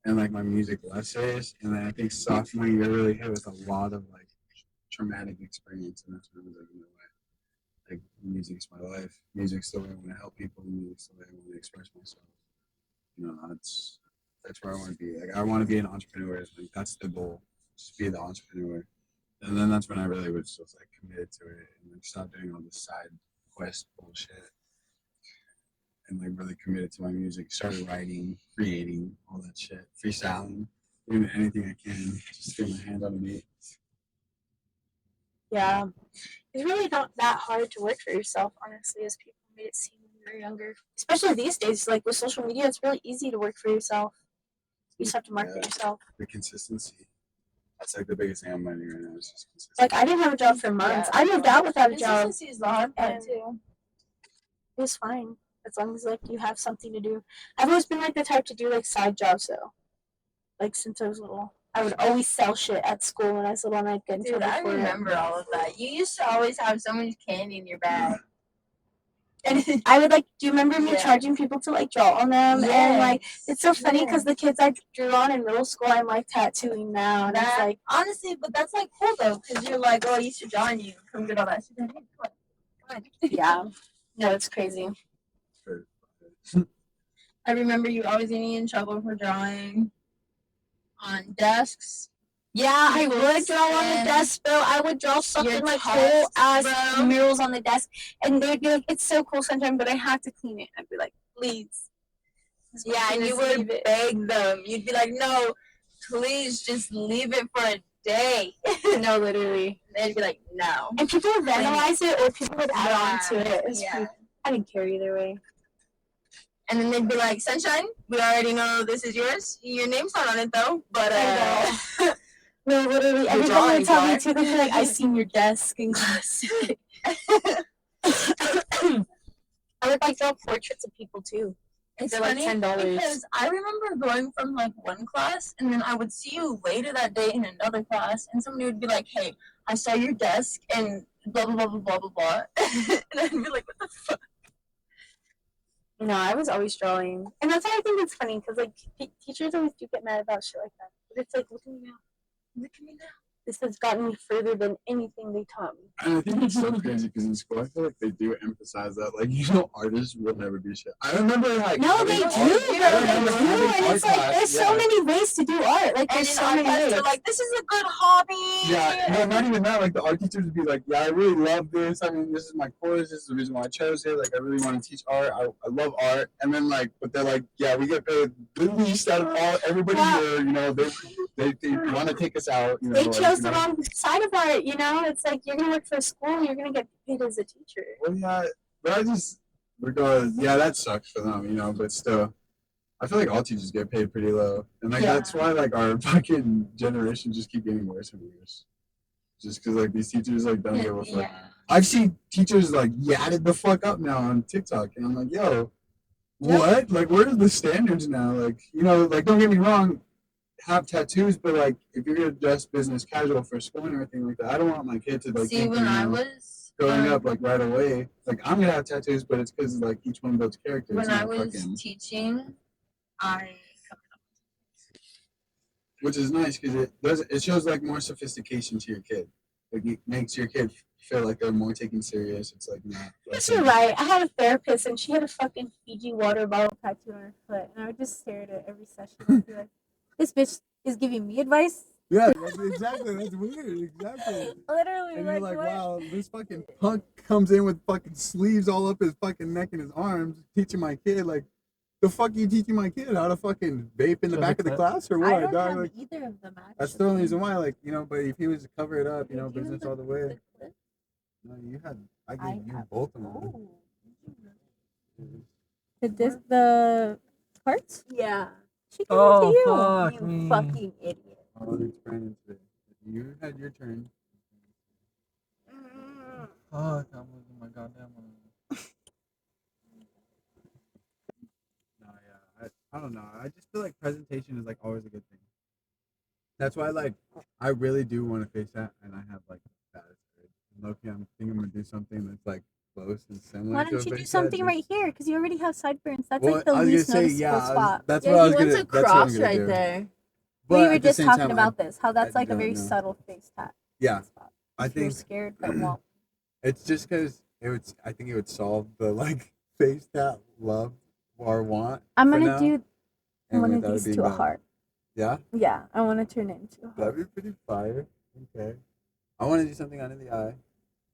and, like, my music less serious. And then I think sophomore year really hit with a lot of, like, traumatic experience. And that's when I was like, you know what, like, music's my life. Music's the way I want to help people. Music's the way I want to express myself. You know, that's where I want to be. Like, I want to be an entrepreneur. Like, that's the goal, just be the entrepreneur. And then that's when I really was just, like, committed to it and, like, stopped doing all this side quest bullshit and, like, really committed to my music. Started writing, creating, all that shit, freestyling, doing anything I can just to get my hand on a beat. Yeah. It's really not that hard to work for yourself, honestly, as people made it seem when you were younger. Especially these days, like with social media, it's really easy to work for yourself. You just have to market yourself. The consistency. That's like the biggest thing I'm learning right now. Is just consistency. Like I didn't have a job for months. I moved out without a job. Consistency is the hard part And too. it was fine as long as like you have something to do. I've always been like the type to do like side jobs though. Like since I was little, I would always sell shit at school when I was little, and I'd get in Dude, trouble I for it. remember all of that. You used to always have so much candy in your bag. And I would like, do you remember me Yeah. charging people to like draw on them? And like, it's so funny because the kids I drew on in middle school, I'm like tattooing now. And it's That, like, honestly, but that's like cool though, because you're like, oh, I used to draw on you. Come get all that shit. Come on. yeah, no, it's crazy. I remember you always getting in trouble for drawing on desks. Yeah, I would draw on the And desk, bro. I would draw something your like text, cool ass bro. murals on the desk, and they'd be like, "It's so cool sometimes, but I have to clean it." I'd be like, "Please." Yeah, and you would beg them. You'd be like, no, please just leave it for a day. No, literally. They'd be like, no. And people would vandalize it, or people would add on to it. It's Yeah. pretty, I didn't care either way. And then they'd be like, Sunshine, we already know this is yours. Your name's not on it though, but No, literally, everybody drawing would tell me part. too. They'd be like, "I seen your desk in class." I would like draw portraits of people too. it's They're like funny $10. because I remember going from like one class and then I would see you later that day in another class and somebody would be like, hey, I saw your desk and blah, blah, blah, blah, blah, blah, blah. And I'd be like, what the fuck? No, I was always drawing, and that's why I think it's funny because like teachers always do get mad about shit like that. But it's like, look at me now. Look at me now. this has gotten me further than anything they taught me. And I think it's so crazy because in school, I feel like they do emphasize that. Like, you know, artists will never be shit. I remember, like, No, they do, having bro. art- They I do, remember having and art it's like class, there's so yeah. many ways to do art. Like And there's in so art many class, ways. they're like, this is a good hobby. Yeah, no, not even that. Like, the art teachers would be like, yeah, I really love this. I mean, this is my course. This is the reason why I chose it. Like, I really want to teach art. I love art. And then, like, but they're like, yeah, we get paid the least out of all everybody here. You know, they want to take us out. You know, They like, chose you the know. wrong side of art, you know? It's like you're gonna work for a school, you're gonna get paid as a teacher. Well, yeah, but I just because yeah, that sucks for them, you know. But still, I feel like all teachers get paid pretty low, and like Yeah. that's why like our fucking generation just keep getting worse and worse. Just because like these teachers like don't give a fuck. Yeah. I've seen teachers like yadded the fuck up now on TikTok, and I'm like, yo, what? Like, where's the standards now? Like, you know, like don't get me wrong, have tattoos, but like if you're gonna dress business casual for school and everything like that, I don't want my kid to like See, think, when you I know, was growing up like right away. Like I'm gonna have tattoos, but it's because like each one builds character. when It's I not was fucking, teaching, I which is nice because it shows like more sophistication to your kid. Like it makes your kid feel like they're more taken serious. It's like not. Yes, you're right. I had a therapist and she had a fucking Fiji water bottle tattoo on her foot, and I would just stare at it every session and be like, "This bitch is giving me advice." Yeah, exactly. That's weird. Exactly. Literally, And you're like, like, what? wow, this fucking punk comes in with fucking sleeves all up his fucking neck and his arms, teaching my kid like, the fuck you teaching my kid how to fucking vape in the Show back the of the clip. class or I what, don't dog? have Like, either of them actually. that's the only reason why, like, you know. But if he was to cover it up, you know, Did you business have all the way. the clip? No, you had. I I gave you have- both of them. Oh. The carts? Yeah. She gave them to you. fuck You me. fucking idiot. Oh, it's Brandon's today. You had your turn. Fuck, I'm losing my goddamn mind. No, yeah, I don't know. I just feel like presentation is like always a good thing. That's why, like, I really do want to face that, and I have like bad experience. Loki, I'm thinking I'm gonna do something that's like close and similar. Why to don't a you do face something tat, right just- here? Because you already have sideburns. That's Well, like the I was least gonna say, noticeable yeah, spot. that's Yeah, what I was he wants gonna. a That's what I'm cross gonna right do. there. But We were at the just same talking time, about this. How that's I like a very don't know. subtle face tat Yeah, spot. I If you're think scared, but won't. it's just because it would. I think it would solve the like face tat love or want. I'm for gonna now, do and one of without it these being to a bad. heart. Yeah, Yeah, I want to turn it into a heart. that'd be pretty fire. Okay, I want to do something under the eye.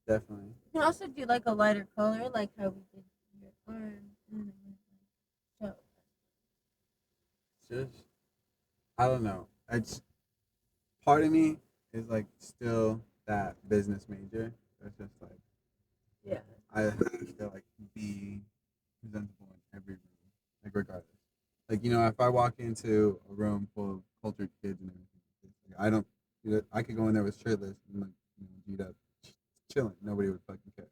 Definitely. You can also do like a lighter color, like how we did your arm. So, Just I don't know. It's part of me is like still that business major. It's just like yeah. I have to like be presentable in every room, like regardless. Like you know, if I walk into a room full of cultured kids and everything, like, I don't. You know, I could go in there with shirtless and like beat up, chilling. Nobody would fucking care.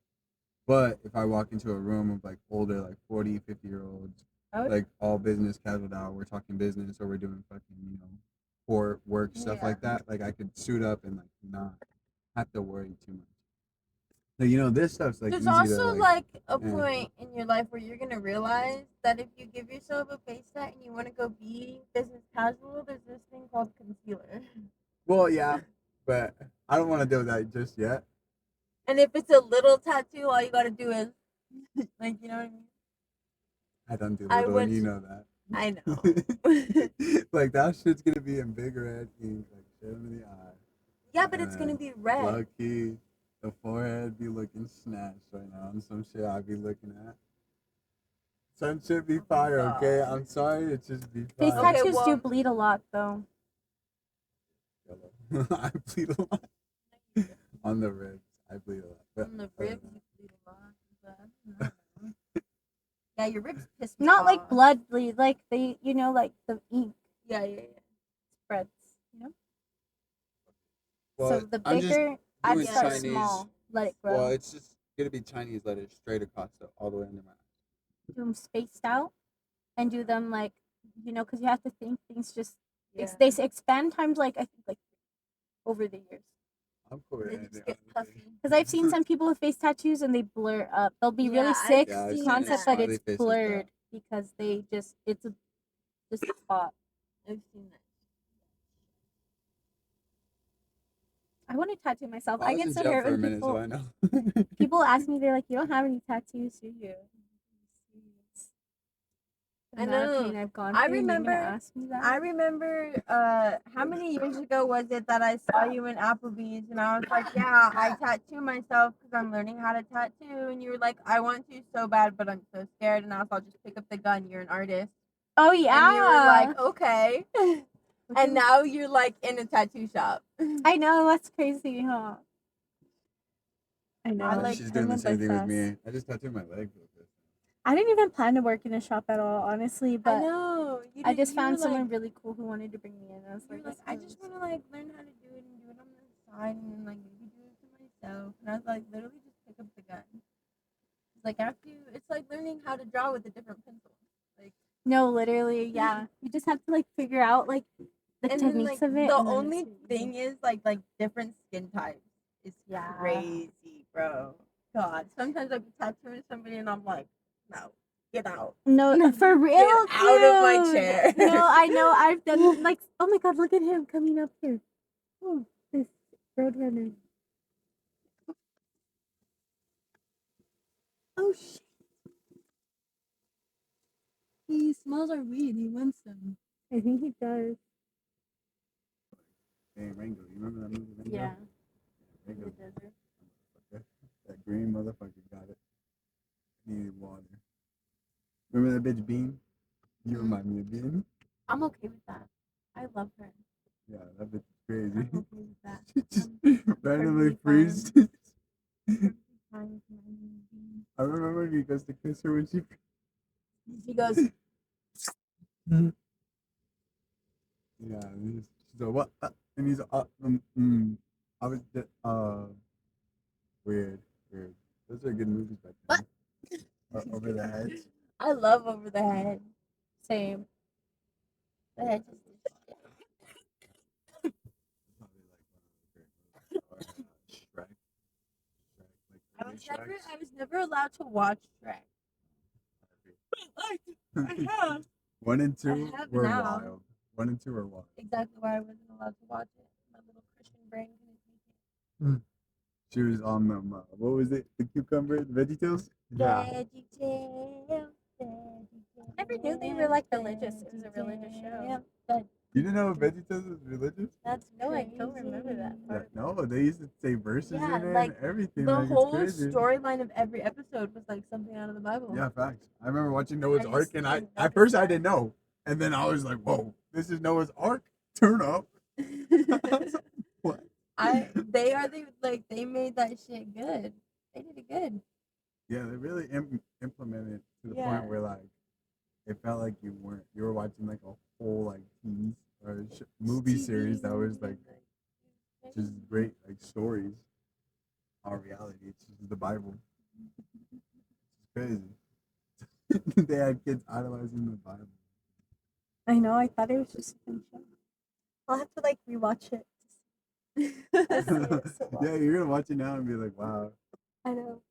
But if I walk into a room of like older, like 40, 50-year-olds, I would- like all business casual out, we're talking business or we're doing fucking, you know, court work, stuff like that. Like I could suit up and like not have to worry too much. So, you know, this stuff's like There's easy also to like a yeah. point in your life where you're gonna realize that if you give yourself a face tat and you want to go be business casual, there's this thing called concealer. Well, yeah, but I don't want to do that just yet. And if it's a little tattoo, all you gotta do is like, you know what I mean? I don't do I little, would- and you know that. I know. Like that shit's gonna be in big red ink, like shit under the eye. Yeah, but it's gonna be red. Low key, the forehead be looking snatched right now, and some shit I be looking at. Some shit be fire, okay? I'm sorry, it just be Face fire. Okay, tattoos do well- bleed a lot, though. I bleed a lot on the ribs. I bleed a lot. But On the other than ribs, that- you bleed a lot. But I don't know. Yeah, your ribs piss me Not like off. blood bleed, like they, you know, like the ink Yeah. spreads, you know? Well, So the I'm just bigger, I'd doing start Chinese. small, let it grow. Well, it's just gonna be Chinese letters straight across all the way under my eye. Do them spaced out and do them like, you know, because you have to think things just, Yeah. they expand times like, I think like over the years. I'm cool with They anything. just get honestly. puffy. Because I've seen some people with face tattoos and they blur up. They'll be Yeah, really I've sick Yeah, I've seen concept, that. but Smiley it's faces, blurred because they just, it's just a spot. I've seen that. I want to tattoo myself. I I was get in so jail hurt for a when minute, people so I know. people ask me, they're like, "You don't have any tattoos, do you?" The I amount of know. pain I've gone I through, and you're gonna remember- ask me that. I remember how many years ago was it that I saw you in Applebee's and I was like, yeah, I tattoo myself because I'm learning how to tattoo. And you were like, I want to so bad, but I'm so scared. And I was, I'll just pick up the gun. You're an artist. Oh yeah. And you were like, okay. And now you're like in a tattoo shop. I know, that's crazy, huh? I know. I like- She's doing the I'm same thing with obsessed. me. I just tattooed my leg real quick. I didn't even plan to work in a shop at all, honestly, I but know. I just you were found someone like, really cool who wanted to bring me in. I was you like, were like, this I is- just want to like learn how to do it and do it on the side and then like maybe do it to myself. And I was like, literally just pick up the gun. It's like after you, it's like learning how to draw with a different pencil. Like No, literally, yeah. You just have to like figure out like the and then techniques like of it. the and then only it's easy. thing is like different skin types. It's Yeah. crazy, bro. God, sometimes I'll be tattooing somebody and I'm like, no, get out. No, for real. Get out of my dude. chair. No, I know. I've done like. Oh my god! Look at him coming up here. Oh, this roadrunner. Oh shit. He smells our weed. He wants some. I think he does. Hey, Rango, you remember that movie, Rango? Yeah. Rango, The desert. that green motherfucker got it. Needed water. Remember that bitch Bean? You remind me of Bean. I'm okay with that. I love her. Yeah, that bitch is crazy. I'm okay with that. She just perfectly randomly fine. freezed. Fine with my being. I remember when he goes to kiss her when she. He goes, Yeah, and she's like, what? And he's I was weird. Those are good movies back then. Over the heads. I love Over the Head. Same. The head just Probably like one of the great movies. Or Shrek. Like I was never allowed to watch Shrek. I have. 1 and 2 I have were now. wild. 1 and 2 were wild. Exactly why I wasn't allowed to watch it. My little Christian brain couldn't take She was on them. What was it? The cucumber, the VeggieTales. it. VeggieTales, VeggieTales, I never knew they were, like, religious. It was a religious show. VeggieTales. You didn't know VeggieTales was religious? That's No, I don't remember that crazy. part. Yeah, no, they used to say verses Yeah, in it like, and everything. The like, whole it's crazy. storyline of every episode was like something out of the Bible. Yeah, facts. I remember watching Noah's I Ark, just and I didn't at first I notice that. didn't know, and then I was like, "Whoa, this is Noah's Ark! Turn up!" What? They made that shit good. They did it good. Yeah, they really implemented it to the Yeah. point where like it felt like you were watching like a whole like TV or movie series that was like just great like stories. Our reality, it's just the Bible. It's crazy. They had kids idolizing the Bible. I know. I thought it was just a fun show. I'll have to like rewatch it. So well. Yeah, you're gonna watch it now and be like, "Wow, I know.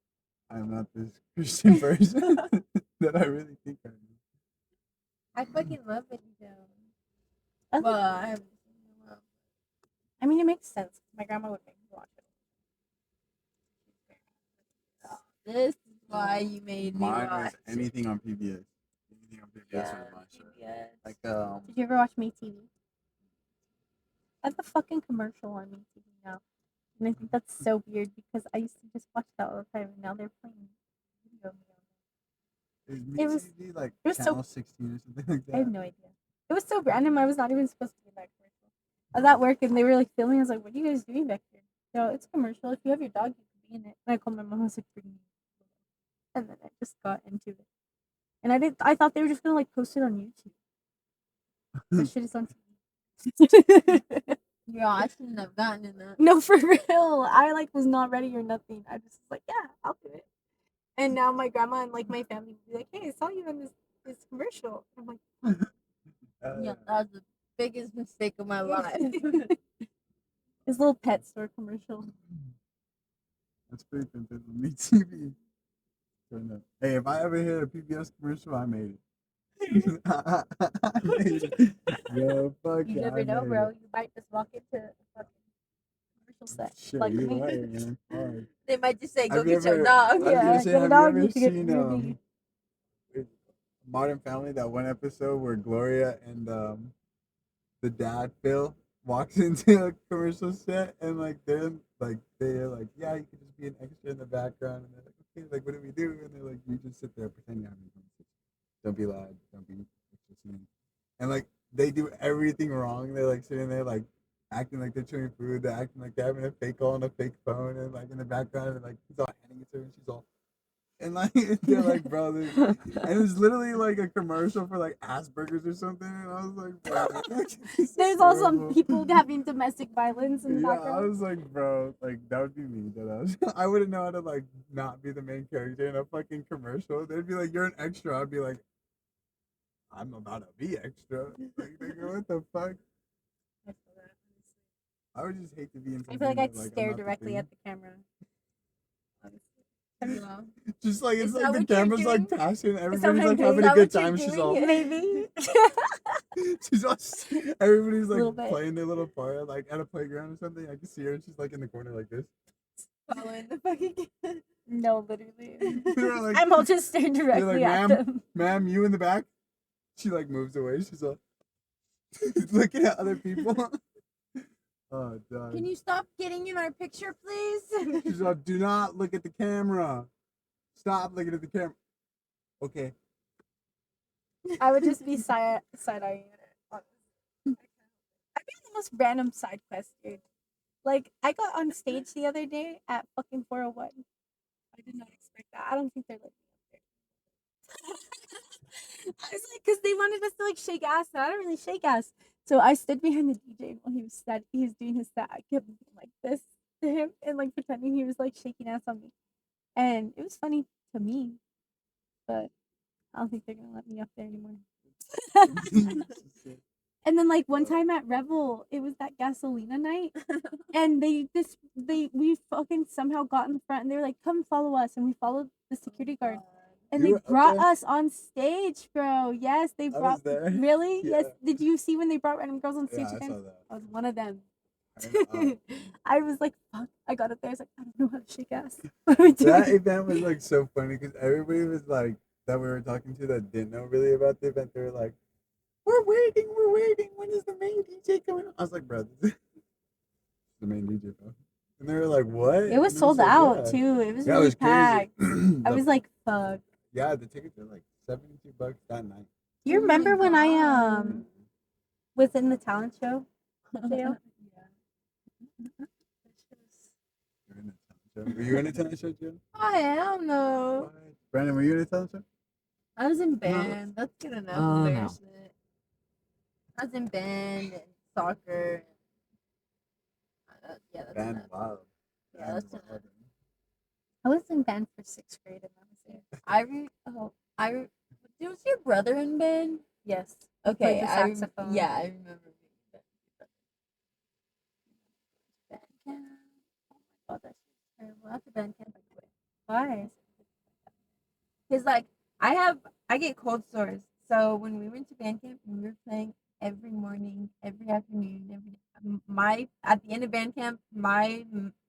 I'm not this Christian person that I really think I am." I fucking love VeggieTales. I, like- Well, I haven't seen it in a while. I mean, it makes sense. My grandma would make me watch it. This is why you made me Mine watch. was anything on PBS. Anything on PBS Yeah, was my show. PBS. Like Did you ever watch MeTV? That's a fucking commercial on MeTV now. And I think that's so weird because I used to just watch that all the time and now they're playing video of me on is it was- MeTV like it was so- channel 16 or something like I have that? no idea. It was so random. I was not even supposed to be in that commercial. I was at work and they were like filming. I was like, "What are you guys doing back here?" No, it's a commercial. If you have your dog, you can be in it. And I called my mom. I was like, "Bring me." And then I just got into it. And I thought they were just gonna like post it on YouTube. That shit is on TV. Yeah, I shouldn't have gotten in that. No, for real. I like was not ready or nothing. I just was like, yeah, I'll do it. And now my grandma and like my family would be like, "Hey, I saw you in this commercial." I'm like, Yeah, that was the biggest mistake of my life. this little pet store commercial. That's pretty fantastic. MeTV. Turn up. Hey, if I ever hear a PBS commercial, I made it. I made it. Yo, fuck You it, never I know, made bro. it. You might just walk into a fucking commercial set. Shit, Like you're me. right, man. Alright. They might just say, "Go Have you get your ever- dog." I was Yeah, gonna say, get a have dog, you you ever should get seen Ruby. Modern Family, that one episode where Gloria and the dad Phil walks into a commercial set and like they're like, yeah, you can just be an extra in the background, and they're like, okay, like what do we do? And they're like, you just sit there pretend you're having a conversation. Don't be loud, don't be listening. And like they do everything wrong. They're like sitting there like acting like they're chewing food, they're acting like they're having a fake call on a fake phone, and like in the background and like he's all handing it to her and she's all and like they're like, bro, and it's literally like a commercial for like Asperger's or something. And I was like, bro, this is There's also horrible. people having domestic violence in the Yeah, I background. was like, bro, like that would be me. I wouldn't know how to like not be the main character in a fucking commercial. They'd be like, you're an extra. I'd be like, I'm about to be extra. Like, nigga, what the fuck? I would just hate to be in I something feel like I'd that, I'm stare not the directly thing. at the camera. Well, Just like it's Is that like the what you're camera's like doing? passing, what everybody's I'm like doing? having Is a that good what you're time. She's doing? all Maybe. she's all everybody's Little like bit. playing their little part like at a playground or something. I can see her and she's like in the corner like this. following the fucking. No, literally. They're like, I'm all just staring directly at "Ma'am, them. ma'am, you in the back." She like moves away. She's all looking at other people. Oh, God. Can you stop getting in our picture, please? She's all, "Do not look at the camera. Stop looking at the camera." Okay. I would just be side eyeing it. I'd be on the most random side quest, dude. Like I got on stage the other day at fucking 401. I did not expect that. I don't think they're letting me up there. I was like, because they wanted us to like shake ass, and I don't really shake ass. So I stood behind the DJ while he was doing his set. I kept being like this to him and like pretending he was like shaking ass on me, and it was funny to me, but I don't think they're gonna let me up there anymore. And then like one time at Revel, it was that Gasolina night, and we fucking somehow got in the front, and they were like, "Come follow us," and we followed the security guard, and You they were up brought there? us on stage, bro. Yes, they I was brought. there. Really? Yes. Yeah. Did you see when they brought random girls on stage Yeah, I again? saw that. I was one of them. I I was like, "Fuck!" I got up there. I was like, "I don't know how to shake ass." What are we That doing? event was like so funny because everybody was like that we were talking to that didn't know really about the event. They were like, we're waiting. When is the main DJ coming on?" I was like, "Bro, this is the main DJ, bro." And they were like, "What?" It was And I sold like, out "Yeah." too. It was Yeah, it really was crazy. packed. I The- was like, "Fuck." yeah, the tickets were like $72 that night. Do you Oh my remember when I God. was in the talent show? Jail? Were you in a talent show, Jen? Oh hell no! What? Brandon, were you in a talent show? I was in band. That's good enough. No. Embarrassment. I was in band and soccer. Yeah, that's Band enough. Wild. Yeah, Band that's Wild. enough. I was in band for 6th grade and that was it. Was your brother in band? Yes. Okay, the I saxophone. yeah, I remember being in band camp. Oh my god, that's terrible. After band camp, I quit. Why? Cause like I get cold sores. So when we went to band camp and we were playing every morning, every afternoon, at the end of band camp, my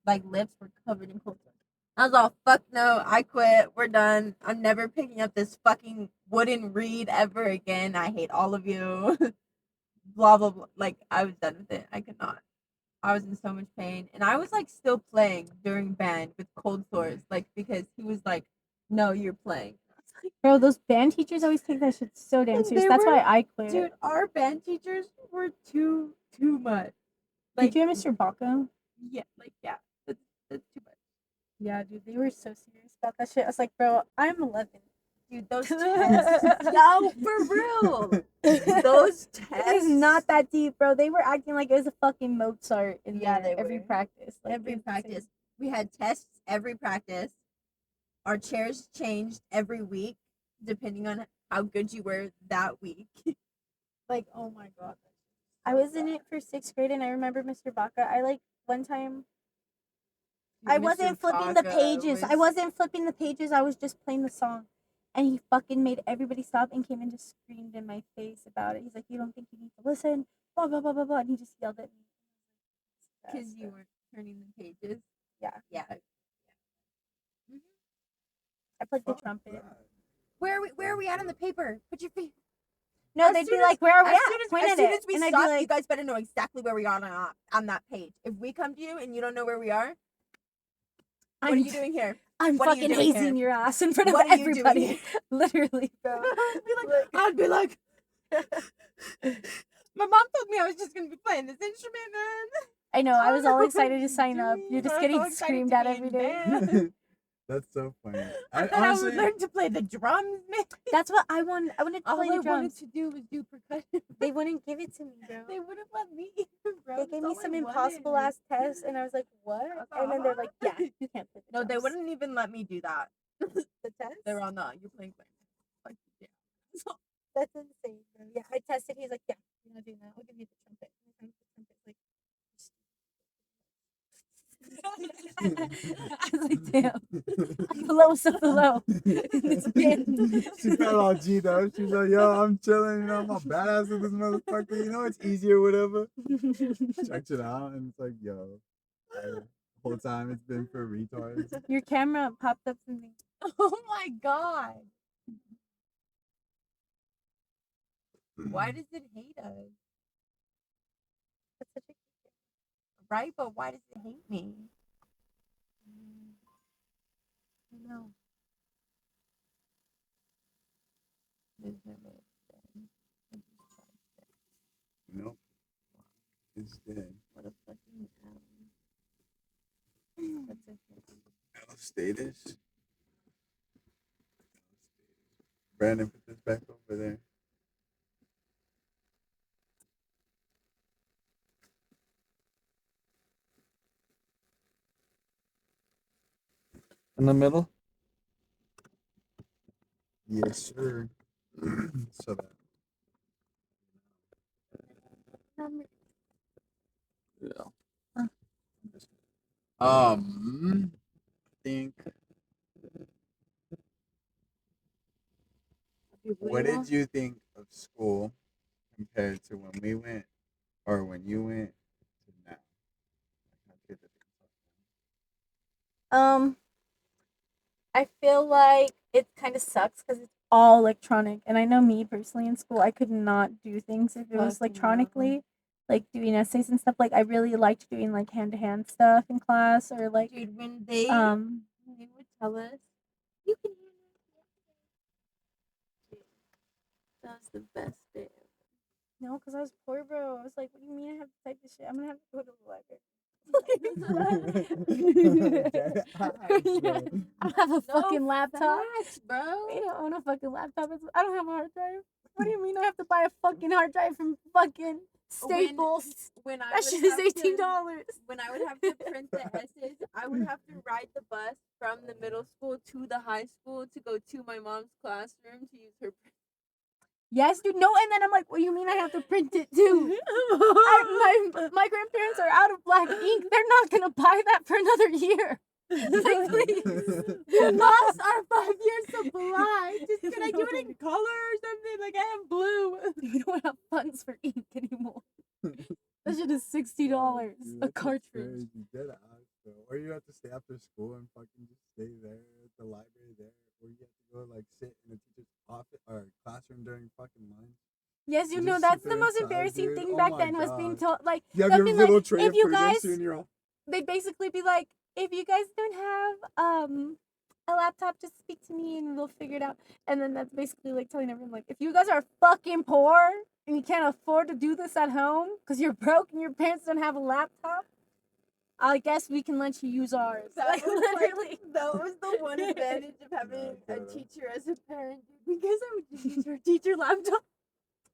like lips were covered in cold sores. I was all, "Fuck no, I quit. We're done. I'm never picking up this fucking wooden reed ever again. I hate all of you." Blah blah blah. Like I was done with it. I could not. I was in so much pain, and I was like still playing during band with cold sores, like because he was like, "No, you're playing." I was like, Bro, those band teachers always take that shit so damn And serious. they That's were- why I quit. dude, our band teachers were too much. Did you have Mr. Baca? Yeah, like yeah, that's too much. Yeah, dude, they were so serious about that shit. I was like, bro, I'm 11. Dude, those tests, yo, for real. Those tests It is not that deep, bro. They were acting like it was a fucking Mozart in Yeah, there they every were. practice. Like, every it's practice. insane. We had tests every practice. Our chairs changed every week, depending on how good you were that week. Like, oh my god. I was in it for 6th grade, and I remember Mr. Baca. I like one time. I wasn't flipping the pages. I wasn't flipping the pages. I was just playing the song, and he fucking made everybody stop and came and just screamed in my face about it. He's like, "You don't think you need to listen?" Blah blah blah blah blah. And he just yelled at me. Because you weren't turning the pages. Yeah. Yeah. I played the Fuck trumpet. that. Where are we at on the paper? Put your feet. No, As they'd be soon like, "Where are we As at?" soon as, Point as, at soon it, as we and I'd stop, be like, you guys better know exactly where we are on that page. If we come to you and you don't know where we are, what are you doing here? I'm What are you fucking doing hazing here? your ass in front of What are you doing everybody. here? Literally, bro. I'd be like, my mom told me I was just gonna be playing this instrument, man. I know. I was all Oh, excited to sign up. You're just getting so excited screamed to at be every in day. band. That's so funny. I thought Honestly, I would learn to play the drums, man. That's what I wanted. I wanted to All play I the drums. wanted to do was do percussion. They wouldn't give it to me, bro. They wouldn't let me, bro. They gave me That's all some I impossible wanted. ass test, and I was like, "What?" And then they're like, "Yeah, you can't play the No, drums." they wouldn't even let me do that. The test. They were on the you're playing like yeah. That's insane, bro. Yeah, I tested. He's like, "Yeah, you're not doing that. I'll give you the trumpet." And the trumpet's like. I was like, "Damn, I'm the lowest of the low in this band." she felt all G though. She's like, yo, I'm chilling, you know, I'm a badass with this motherfucker. You know, it's easier, whatever. Checked it out, and it's like, yo, the whole time it's been for retards. Your camera popped up something. Oh my god. Why does it hate us? That's such a Right, but why does it hate me? No. There's no way it's dead. I just tried to. Nope. It's dead. What a fucking That's okay. Mental status. Brandon, put this back over there. In the middle. Yes, sir. So that. Yeah. I think. What did you think of school compared to when we went, or when you went to now? I feel like it kind of sucks because it's all electronic, and I know me personally in school, I could not do things if it was Fucking electronically, like doing essays and stuff. Like I really liked doing like hand to hand stuff in class, or like Dude, when they would tell us, you can hear me. That was the best day. No, because I was poor, bro. I was like, what do you mean I have to type this shit? I'm gonna have to go to the library. I don't have a fucking laptop. Facts, bro. I don't own a fucking laptop. I don't have a hard drive. What do you mean I have to buy a fucking hard drive from fucking Staples? When I That would shit is have to- $18. When I would have to print the essays, I would have to ride the bus from the middle school to the high school to go to my mom's classroom to use her print. Yes, dude. No, and then I'm like, what do you mean I have to print it too? My grandparents are out of black ink. They're not gonna buy that for another year. Like, please. We lost our 5-year supply. Just can I do it in color or something? Like I have blue. We don't have funds for ink anymore. That shit is $60 a cartridge. Or you have to stay after school and fucking just stay there at the library there, or you have to go like sit in a teacher's office or classroom during fucking lunch. Yes, you Just know sit that's there the most inside, embarrassing dude. thing Oh back my then was being God. told like You have they'll your be little like, tray if of you fruit guys next to you and you're all, they'd basically be like, if you guys don't have a laptop, just speak to me and we'll figure it out. And then that's basically like telling everyone like, if you guys are fucking poor and you can't afford to do this at home because you're broke and your parents don't have a laptop, I guess we can let you use ours. Like, literally. That was the one advantage of having a Nah, teacher as a parent, dude, because I would just use her teacher laptop.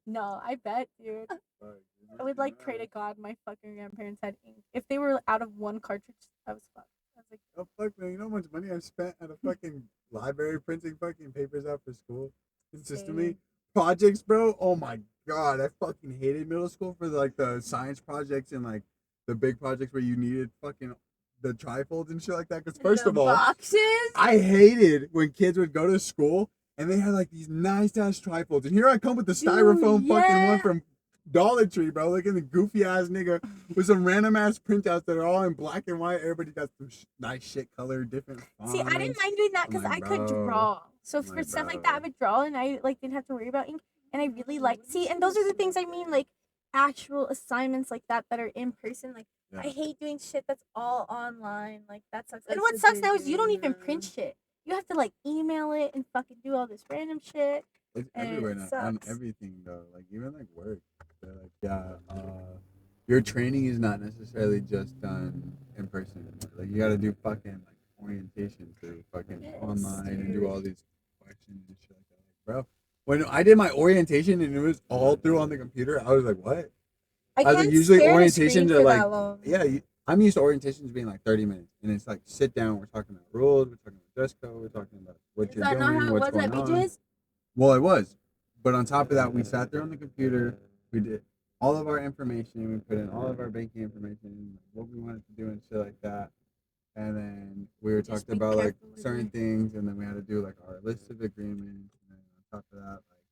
No, I bet, dude. fuck, dude, I would like pray to God my fucking grandparents had ink. If they were out of one cartridge, I was fucked. I was like, Oh fuck, man! You know how much money I spent at a fucking library printing fucking papers out for school consistently. Same. Projects, bro. Oh my god, I fucking hated middle school for like the science projects and like the big projects where you needed fucking the trifolds and shit like that. Because first The of all, boxes. I hated when kids would go to school and they had like these nice ass trifolds, and here I come with the styrofoam fucking yeah. one from Dollar Tree, bro. Look at the goofy ass nigga with some random ass printouts that are all in black and white. Everybody got some nice shit color, different fonts. See, I didn't mind doing that I'm because like, I could bro. draw. So I'm for like, stuff like bro. that, I would draw, and I like didn't have to worry about ink. And I really liked. See, and those are the things I mean, like actual assignments like that that are in person. Like I Yeah. hate doing shit that's all online. Like that sucks. And That's what what sucks they're now is you don't doing even now. print shit. You have to like email it and fucking do all this random shit. It's And everywhere it now. On sucks. everything though. Like even like work. They're like, yeah, your training is not necessarily just done in person. Like you gotta do fucking like orientation through fucking Yes, online and do dude. all these questions and shit like that. Like, bro, when I did my orientation and it was all through on the computer, I was like, what? I was can't like, usually stare at a screen orientations for are like, that long. yeah, I'm used to orientations being like 30 minutes, and it's like sit down. We're talking about rules. We're talking about dress code. We're talking about what Is you're that not doing, how it what's was at going on. BJ's? Well, it was, but on top of that, we sat there on the computer. We did all of our information. We put in all of our banking information, what we wanted to do, and shit like that. And then we were Just talking be about like careful with certain it. things, and then we had to do like our list of agreements. And then on top of that, like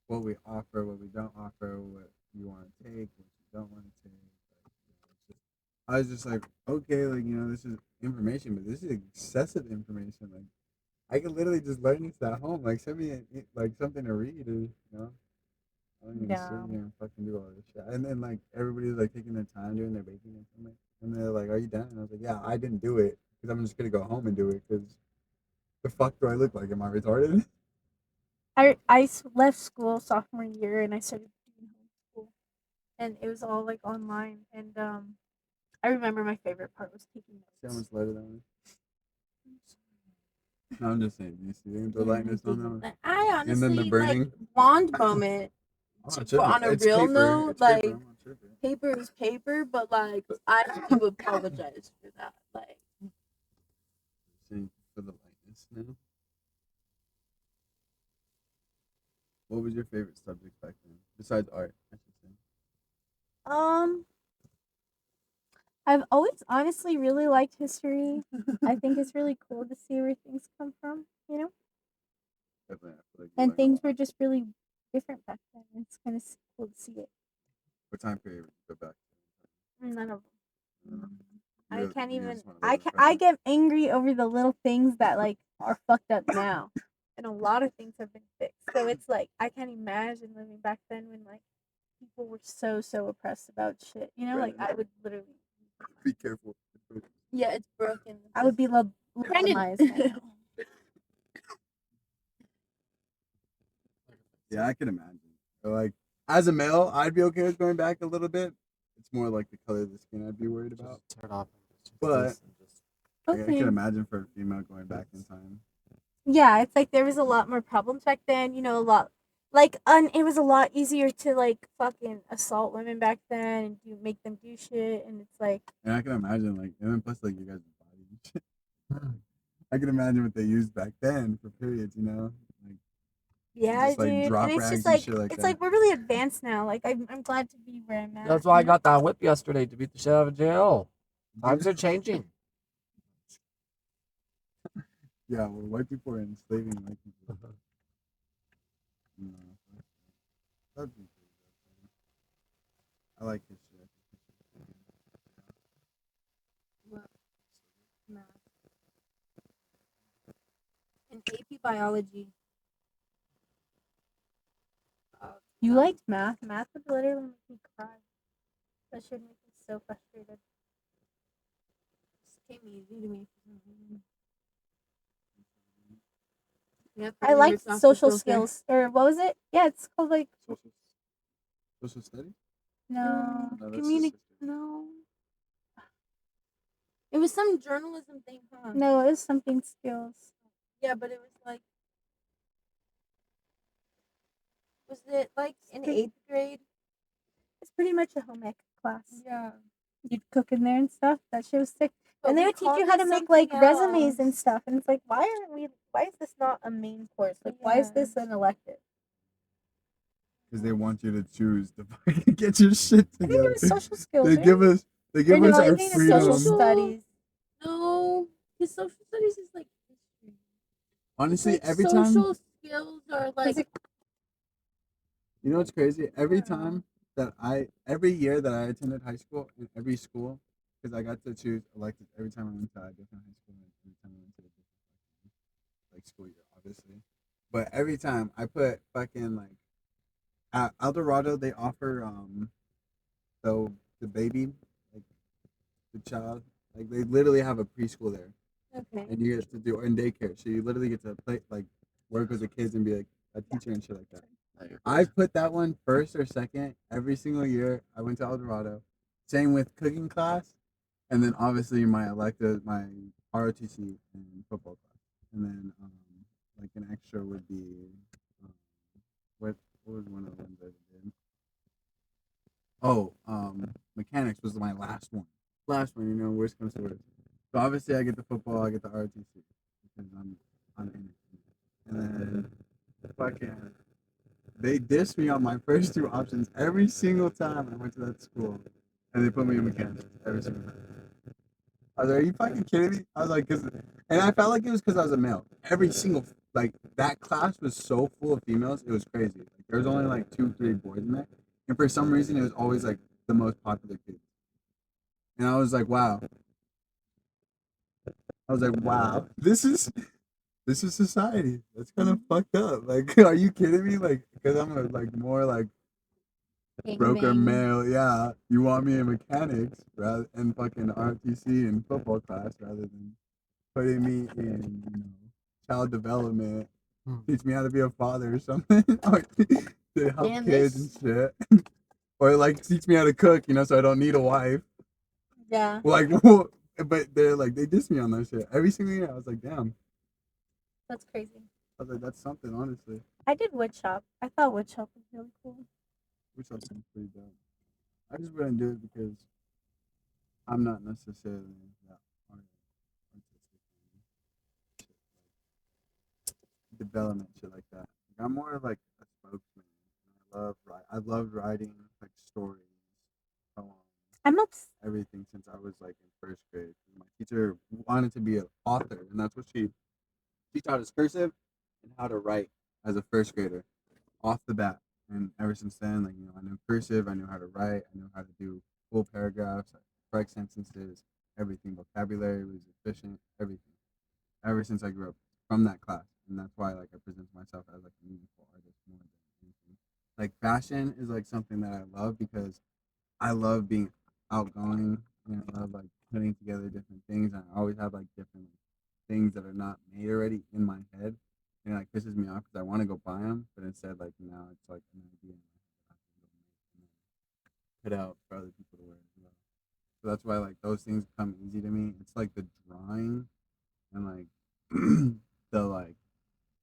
what we offer, what we don't offer, what you want to take, what you don't want to take. Like, it's just, I was just like, okay, like this is information, but this is excessive information. Like I could literally just learn this at home. Like send me like something to read, or I don't even sit Yeah. here and fucking do all this shit. And then like everybody's like taking their time doing their baking and something. And they're like, "Are you done?" And I was like, "Yeah, I didn't do it because I'm just gonna go home and do it. Because the fuck do I look like? Am I retarded?" Left school sophomore year and I started doing homeschool, and it was all like online. And I remember my favorite part was taking See how notes. much lighter that was? No, I'm just saying. You see the lightness on that one? Like, I And then the honestly burning. like blonde moment. I'm to- not but tripping. on a It's real paper. note, It's like paper. I'm not tripping. paper is paper, but like I do apologize for that. Like See for the lightness now. What was your favorite subject back then, besides art? I should say. I've always honestly really liked history. I think it's really cool to see where things come from, Definitely, I feel like you and learn a things lot. were just really different back then. It's kind of cool to see it. What time period would you go back to? None of them. Uh, I you- can't you even. just wanna live in the I present? get angry over the little things that like are fucked up now, and a lot of things have been fixed. So it's like I can't imagine living back then when like people were so oppressed about shit. Like I would literally. Be careful. yeah, it's broken. I would be Brandon. lobotomized right now. Yeah, I can imagine. But, like as a male, I'd be okay with going back a little bit. It's more like the color of the skin I'd be worried about. Just turn off. But- Like, I Okay. can imagine for a female going back in time. Yeah, it's like there was a lot more problems back then. A lot like it was a lot easier to like fucking assault women back then and make them do shit. And it's like And I can imagine like, and then plus like you guys' body and shit. I can imagine what they used back then for periods. Like yeah, just, like, dude. drop And it's rags just and like shit like it's that. like we're really advanced now. Like I'm glad to be where I'm at. That's why I got that whip yesterday to beat the shit out of JL. Times are changing. yeah, well, white people are enslaving white people. No, that'd be pretty good. I like history. Math. And AP biology. You liked math. Math would literally make me cry. That should make me so frustrated. It came easy to me for some reason. Yeah, I 30 liked minutes off the social filter. skills. Or what was it? Yeah, it's called like Social studies? no. No, that's Communi- just history. no. It was some journalism thing, huh? No, it was something skills. Yeah, but it was like. Was it like in Pretty- 8th grade? It's pretty much a home ec class. Yeah. You'd cook in there and stuff. That shit was sick. But And they we would teach called you how it to make like something resumes and else. stuff. And it's like, why is this not a main course? Like, why is Yeah. this an elective? Because they want you to choose to fucking get your shit I think together. it was social skills. They right? give us Or our no, I think it's freedom. social studies. No, because social studies is like history. Honestly, Like, every social time skills are like. it- you know what's crazy? Every Yeah. time that every year that I attended high school in every school, because I got to choose electives every time I went to a different high school and every time I went to a different like school year, obviously. But every time I put fucking like at El Dorado, they offer the baby, like the child, like they literally have a preschool there, Okay. and you get to do in daycare. So you literally get to play like work with the kids and be like a teacher and shit like that. I put that one first or second every single year I went to El Dorado. Same with cooking class, and then obviously my elective, my ROTC and football class, and then like an extra would be um, what was one of the ones I did? Oh, mechanics was my last one. Last one, worst comes to worst. So obviously I get the football, I get the ROTC because I'm in it. And then fucking they dissed me on my first two options every single time I went to that school, and they put me in mechanics every single time. I was like, "Are you fucking kidding me?" I was like, and I felt like it was because I was a male. Every single like that class was so full of females, it was crazy. Like there was only like 2, 3 boys in there, and for some reason, it was always like the most popular kids. And I was like, wow. I was like, wow, this is society. That's kind of fucked up. Like, are you kidding me? Like, because I'm a like more like broker Gangbang. male. Yeah, you want me in mechanics rather and fucking RTC and football class rather than putting me in child development. Teach me how to be a father or something, or to help Damn, kids and shit, or like teach me how to cook. So I don't need a wife. Yeah. Like, but they're like they diss me on that shit every single year. I was like, damn. That's crazy. I was like, that's something, honestly. I did wood shop. I thought wood shop was really cool. Which I think pretty dope. I just wouldn't do it because I'm not necessarily that artistic development shit like that. Like, I'm more of like a spokesman. I love writing like stories, poems, I'm obs- everything since I was like in first grade. My teacher wanted to be an author, and that's what she taught us cursive and how to write as a first grader off the bat. And ever since then, like I knew cursive, I knew how to write, I knew how to do full paragraphs, correct sentences, everything. Vocabulary was efficient, everything. Ever since I grew up from that class, and that's why like I present myself as like a meaningful artist more than anything. Like fashion is like something that I love because I love being outgoing and I love like putting together different things. And I always have like different things that are not made already in my head, and it like pisses me off because I want to go buy them, but instead like now it's like an idea in my head that I have to go make and then put out for other people to wear as well. So that's why like those things come easy to me. It's like the drawing and like the like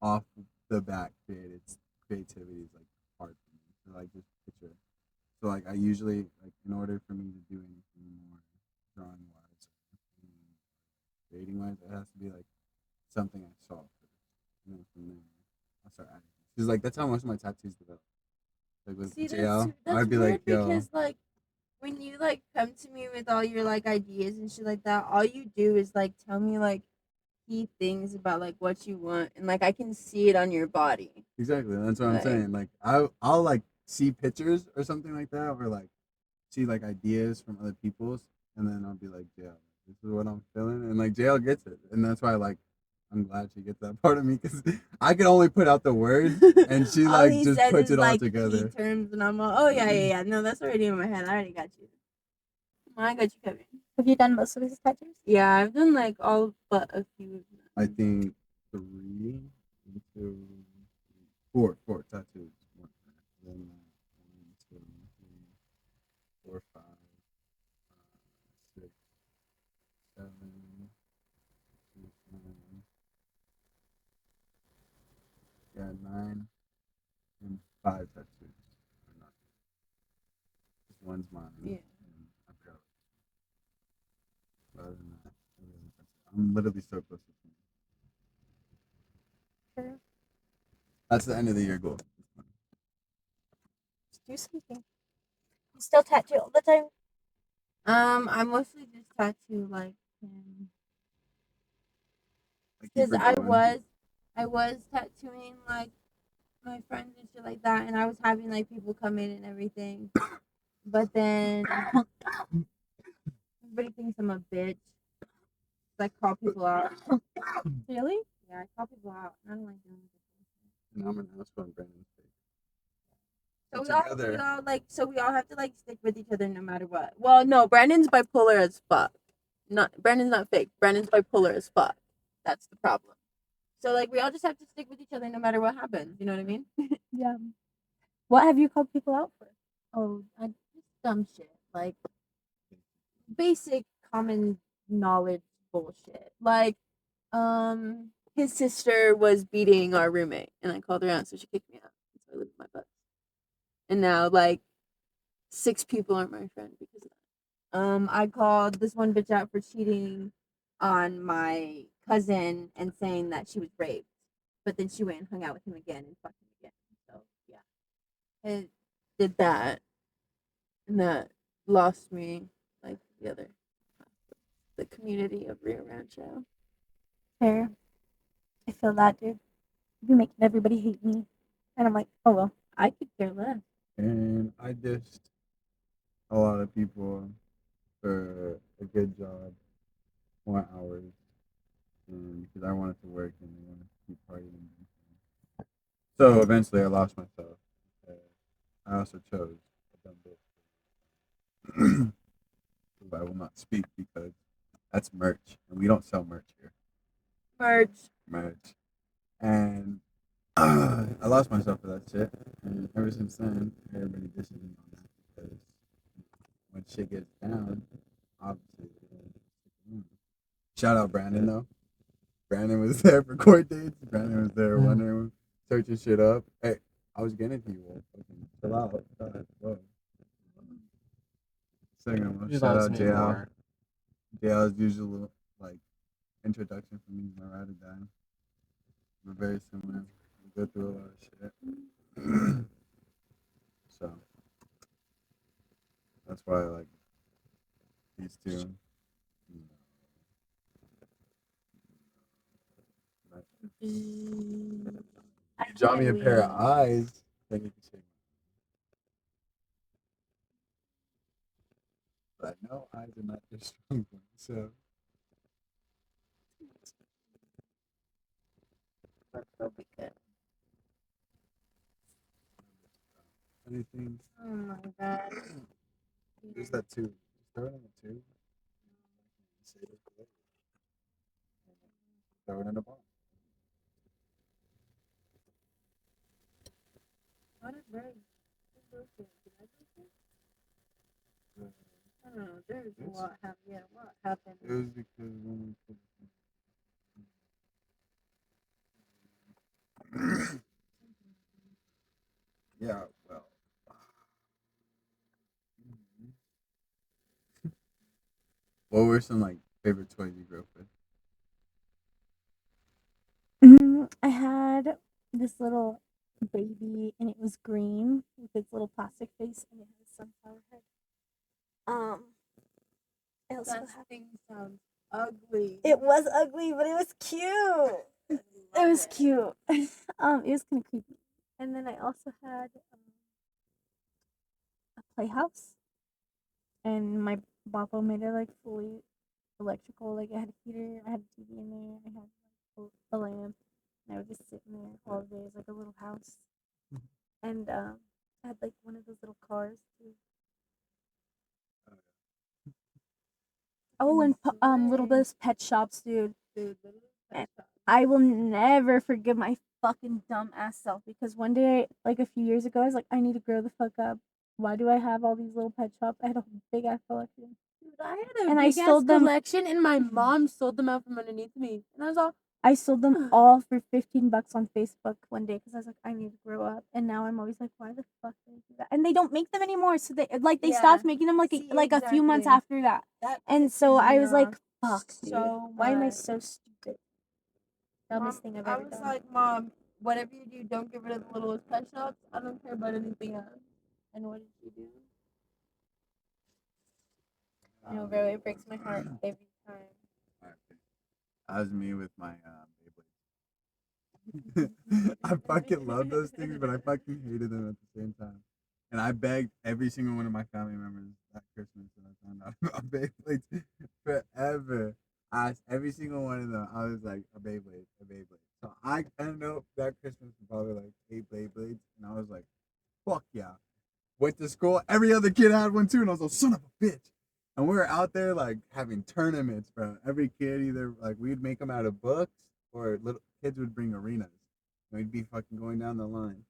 off the bat creativity is like hard for me to like just picture. So like I usually like in order for me to do anything more drawing wise or creating wise, it has to be like something I saw first. And then from there I'll start adding. Because like that's how most of my tattoos develop. Like with See, JL, that's I'd be weird like, yo, because like when you like come to me with all your like ideas and shit like that, all you do is like tell me like key things about like what you want, and like I can see it on your body. exactly. That's what I'm Like- saying. Like I'll like see pictures or something like that, or like see like ideas from other people's, and then I'll be like, yeah, this is what I'm feeling, and like JL gets it, and that's why like I'm glad she gets that part of me because I can only put out the words, and she All like he just says puts is, it all like, together. Key terms, and I'm all, oh yeah, yeah, yeah. No, that's already in my head. I already got you. I got you covered. Have you done most of his tattoos? Yeah, I've done like all but a few of them. I think 3 into 4 tattoos. Then 1, 2, 3, 4, 5, 6, 7, 8, 9. Yeah, 9 and 5 tattoos. Or not. Just one's mine. Yeah. And I forgot. Other than that, I'm literally so close to finish. Sure. That's the end of the year goal. Just do something. You still tattoo all the time? I mostly just tattoo like Like, keep because her going. I was tattooing like my friends and shit like that, and I was having like people come in and everything. But then everybody thinks I'm a bitch. I call people out. Really? Yeah, I call people out. I don't like doing it. And I'm an asshole and Brandon's fake. So But we all have to like stick with each other no matter what. Well, no, Brandon's bipolar as fuck. Brandon's not fake. Brandon's bipolar as fuck. That's the problem. So like we all just have to stick with each other no matter what happens. You know what I mean? Yeah. What have you called people out for? Oh, just dumb shit like basic common knowledge bullshit. Like, his sister was beating our roommate, and I called her out, so she kicked me out. So I live with my butt. And now like 6 people aren't my friend because of that. I called this one bitch out for cheating on my cousin and saying that she was raped, but then she went and hung out with him again and fucked him again. So yeah, it did that, and that lost me like the community of Rio Rancho. Fair. I feel that, dude. You're making everybody hate me. And I'm like, oh well. I could care less. And I dissed a lot of people for a good job, more hours, and because I wanted to work and I wanted to keep partying. So eventually I lost myself. I also chose a dumb bitch. Who I will not speak because that's merch, and we don't sell merch here. Merch. And I lost myself for that shit, and ever since then, everybody disses me on that because when shit gets down, obviously. Shout out Brandon though. Brandon was there for court dates. Brandon was there wondering, searching shit up. Hey, I was getting to you. Fucking chill out. God, whoa. Second one, You shout lost out me JL. more. JL's usual like introduction for me is my ride or die. We're very similar. We go through a lot of shit. So that's why I like these two. You draw me a pair of eyes, then you can say. But I know eyes are not your strong point, so. That'll be good. Anything? Oh my god. There's that two. Throw it in the two. Save it for later. Throw it in a bomb. What is very I don't know. There's a lot happened. What happened? It was because when we yeah, well. What were some like favorite toys you grew up with? I had this little baby and it was green with its little plastic face and it had a sunflower head. I also That had thing sounds ugly. it was ugly, but it was cute. It was cute. It was kind of creepy. And then I also had a playhouse, and my Boppo made it like fully electrical. Like I had a heater, I had a TV in there, I had like a lamp, and I would just sit in there all day as like a little house. And I had like one of those little cars too. Oh, and little bit pet shops, dude. And I will never forgive my fucking dumb ass self because one day, like a few years ago, I was like, I need to grow the fuck up. Why do I have all these little pet shops? I had a big ass collection. Dude, I had a And I big ass sold them- collection, and my mom sold them out from underneath me, and I was all, I sold them all for $15 on Facebook one day because I was like, I need to grow up. And now I'm always like, why the fuck did I do that? And they don't make them anymore, so they Yeah. stopped making them like See, a few months exactly. after that. that And pisses so I me was like, off fuck, dude. so Why am I much. so stupid? Mom, Dumbest thing I've I ever was done. like, Mom, whatever you do, don't get rid of the little pet shops. I don't care about anything else. And what did she do? No, bro, it breaks my heart every time. That was me with my Beyblade. I fucking love those things, but I fucking hated them at the same time. And I begged every single one of my family members that Christmas when I found out about Beyblades forever. I asked every single one of them. I was like, a Beyblade, a Beyblade. So I ended up that Christmas with probably like 8 Beyblades, and I was like, fuck yeah. Went to school. Every other kid had one too, and I was like, son of a bitch. And we were out there like having tournaments, bro. Every kid either like we'd make them out of books or little kids would bring arenas. And we'd be fucking going down the line.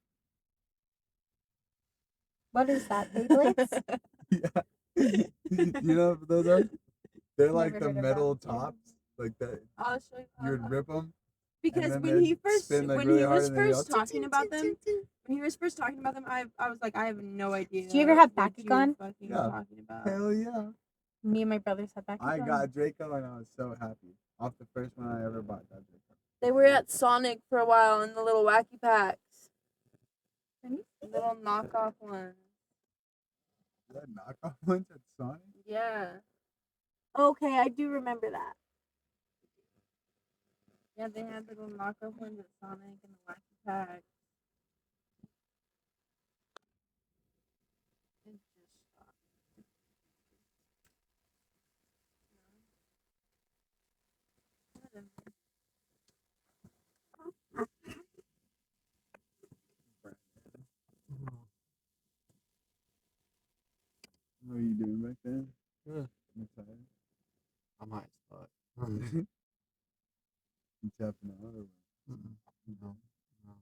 What is that, Beyblades? Yeah. You know what those are? They're like Never the heard of metal that. tops, like that. I'll show you. You would rip them. Because then when he they'd first spin, like, when really he hard was and then they'd first all talking about them, when he was first talking about them, I was like, I have no idea. Do you ever have what you were Bakugan? fucking Yeah. talking about. Hell yeah! Me and my brothers had Bakugan. I got Draco and I was so happy. Off the first one I ever bought, got Draco. They were at Sonic for a while in the little wacky packs. Little knockoff ones. You had knockoff ones at Sonic? Yeah. Okay, I do remember that. Yeah, they had little knockoff ones at Sonic and the wacky packs. It just stopped. Whatever. What are you doing back then? Good. You tired? I'm high as fuck. You tapping out or what? No, no.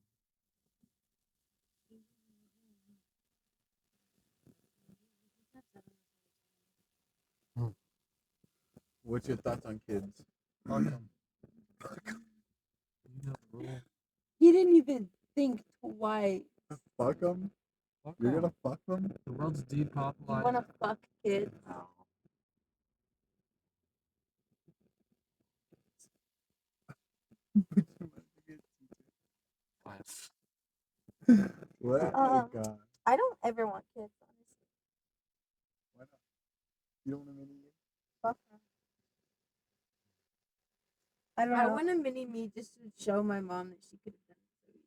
What's your thoughts on kids? Fuck 'em. You know the rule. He didn't even think twice. Fuck them? Fuck You're 'em. gonna fuck them? The world's You depopulated. wanna fuck kids? What? Um, God. I don't ever want kids, honestly. Why not? You don't want a mini me? Fuck them. I don't I know. want a mini me just to show my mom that she could have done it so easy.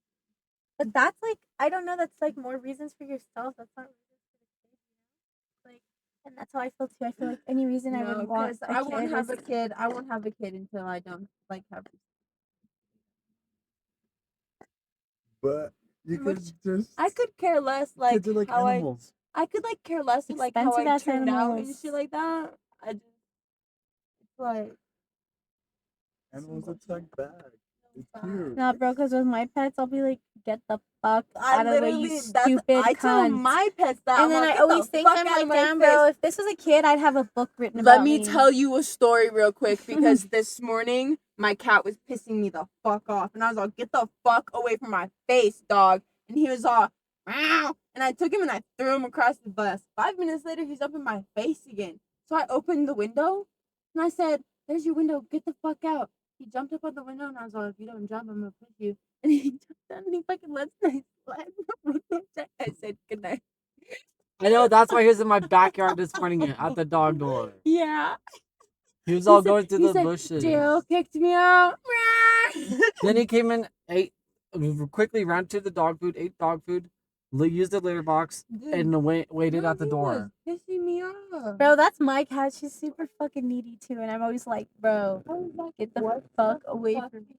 But that's like, I don't know, that's like more reasons for yourself. That's not reasons for the kid, you know? Like, and that's how I feel too. I feel like any reason I No, would want 'cause a I won't kid have is- a kid. I won't have a kid until I don't like have. But you could Which just. I could care less, like kids are like how animals. I could like care less, like how Expensive I ass turned out and animals. shit like that. I just it's like Animals that suck back. It's cute. Nah, bro, because with my pets, I'll be like, get the fuck I out of the way, you literally stupid I tell cunt. my pets that. And I'm then like, I "Get the always think, fuck I'm out of like, my damn, face." bro, if this was a kid, I'd have a book written about Let me tell you a story real quick because this morning my cat was pissing me the fuck off, and I was like, "Get the fuck away from my face, dog!" And he was all, "Meow," and I took him and I threw him across the bus. 5 minutes later, he's up in my face again. So I opened the window and I said, "There's your window. Get the fuck out." He jumped up on the window and I was like, "If you don't jump, I'm gonna push you." And he jumped down and he fucking left my slide. I said, "Good night." I know, that's why he was in my backyard this morning at the dog door. Yeah. He was He all said- going through he the said, bushes. Daryl kicked me out. Then he came in, quickly ran to the dog food, ate dog food, used the litter box, and waited No, at the he door. was pissing me off. Bro, that's my cat. She's super fucking needy too. And I'm always like, bro, get the fuck away from me.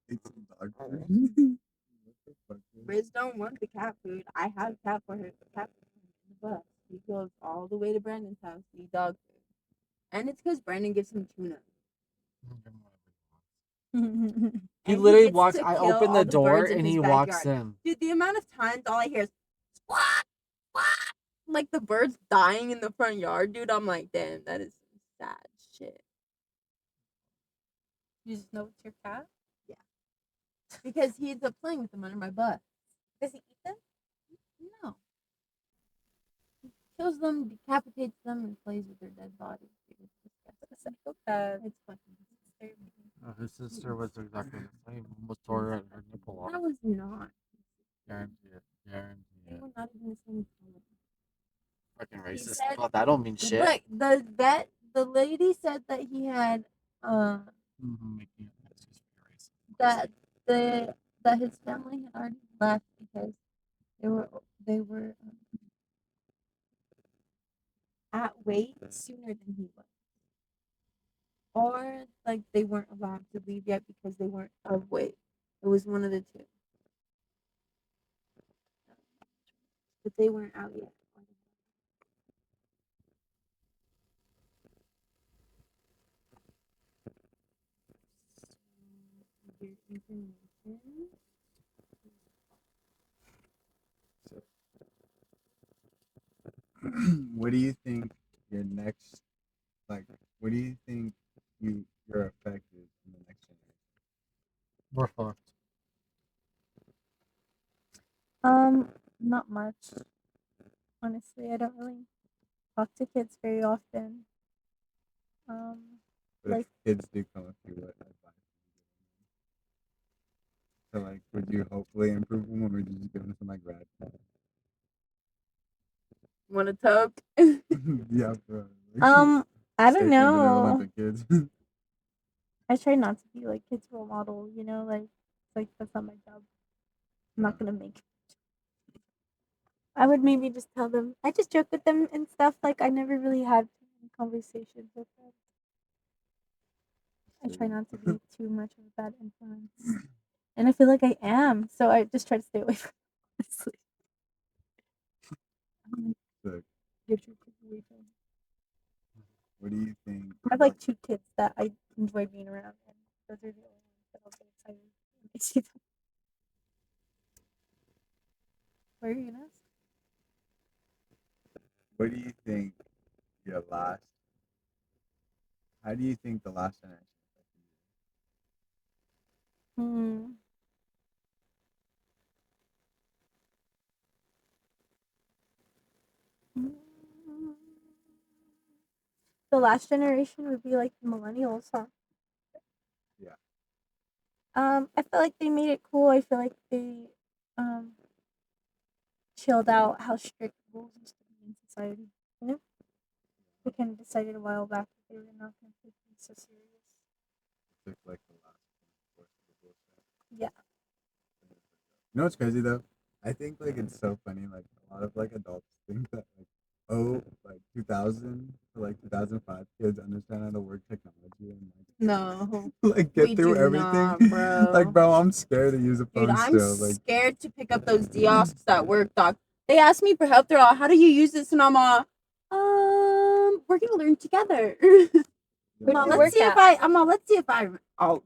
It's a dog food. What the fuck, dude? Riz don't want the cat food. I have cat for her. Cat food in the bus. He goes all the way to Brandon's house to eat dog food, and it's because Brandon gives him tuna. He And literally gets walks. to I kill open all the the door birds in and his he walks backyard. in. Dude, the amount of times all I hear is squawk, squawk, like the birds dying in the front yard, dude. I'm like, damn, that is some sad shit. You just know it's your cat? Because he ends up playing with them under my butt. Does he eat them? No. He kills them, decapitates them, and plays with their dead bodies. Dude, it's disgusting. Psychopath. It's fucking disturbing. His sister was exactly the same. Almost tore her nipple off. That was not. Guarantee it. Guarantee They it. were not even the same color. Fucking He racist. said- Oh, that don't mean shit. Look, the lady said that he had Making an excuse for your race. that that his family had already left because they were At weight sooner than he was, or like they weren't allowed to leave yet because they weren't of weight. It was one of the two, but they weren't out yet. Your information. What do you think your next, like, what do you think your effect is in the next generation? We're fucked. Not much. Honestly, I don't really talk to kids very often. But Like- if kids do come up to you, what advice would you give them? So, like, would you hopefully improve them, or would you just give them some, like, rad? Want a tub? Yeah, bro. I don't know. Olympic kids. I try not to be like kids' role model, like it's like that's not my job. I'm not gonna make. I would maybe just tell them. I just joke with them and stuff. Like I never really had any conversations with them. I try not to be too much of a bad influence, and I feel like I am. So I just try to stay away from. It, honestly. I'm like, Sick. get your kids away from me. What do you think? I have like 2 kids that I enjoy being around, and those are the only ones that I'll get excited when I see them. What are you gonna ask? What do you think your last? How do you think the last generation affected you? Hmm. The last generation would be like the millennials, huh? Yeah. I feel like they made it cool. I feel like they um chilled out how strict rules used to be in society. You know, they kind of decided a while back that they were not going to take things so serious. Took like the last push of the bullshit. Yeah. You know what's crazy though? I think like it's so funny. Like a lot of like adults think that like 2000 to like 2005 kids understand how to work technology and No, like get we through do everything. not, bro. Like bro, I'm scared to use a phone Dude, I'm still. Like scared to pick up those kiosks at work, dog. They asked me for help. They're all, "How do you use this?" And I'm all, we're gonna learn together." Where'd I'm all, you let's work see if at? let's see if I. Oh,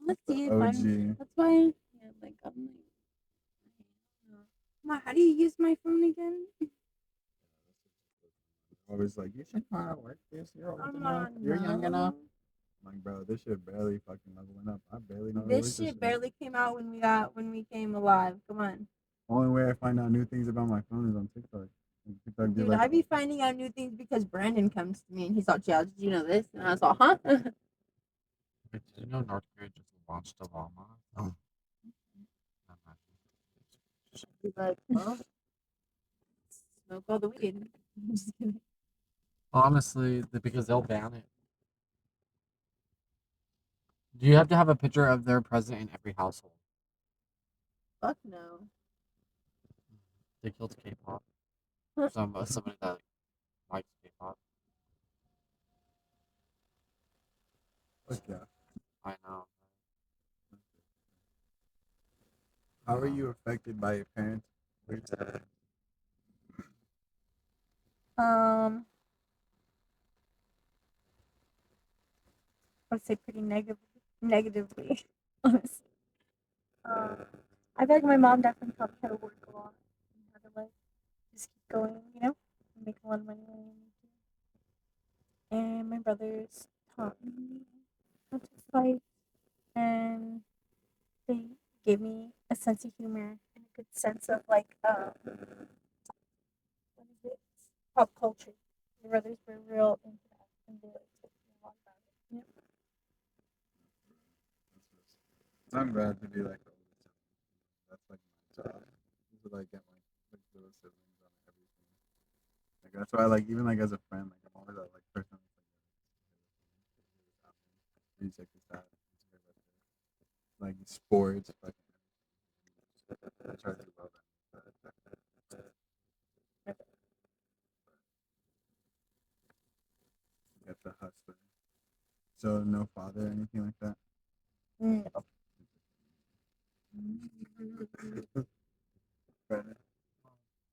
let's see if I. OG. That's why. Yeah, like I'm like. Ma, how do you use my phone again? Always like you should know how to work this. You're old I'm enough. on. You're young enough. I'm like bro, this shit barely fucking leveling up. I barely know how to work This shit barely came out when we came alive. Come on, Only way I find out new things about my phone is on TikTok. And TikTok be dude. like, I be finding out new things because Brandon comes to me and he's all, "Jiao, did you know this?" And I was all, "Huh?" Wait, did you know North Korea just launched a Walmart? Oh. He's like, "Well, smoke all the weed." I'm just kidding. Honestly, because they'll ban it. Do you have to have a picture of their president in every household? Fuck no. They killed K-pop. Somebody that likes K-pop. fuck yeah. I know. How are you affected by your parents? I would say pretty negatively, honestly. I feel like my mom definitely taught me how to work a lot and how to like just keep going, and make a lot of money when I need to. And my brothers taught me how to fight, and they gave me a sense of humor and a good sense of like what is it? Pop culture. My brothers were real into that, and they like told me a lot about it. I'm glad to be like the oldest sibling. That's like my job. To like get my like little siblings on everything. Like that's why like even like as a friend, like I'm always that like person that's like you check this out. It's your birthday. like sports. Like, I try to do well. Get the hustler. So no father or anything like that. No. Brandon?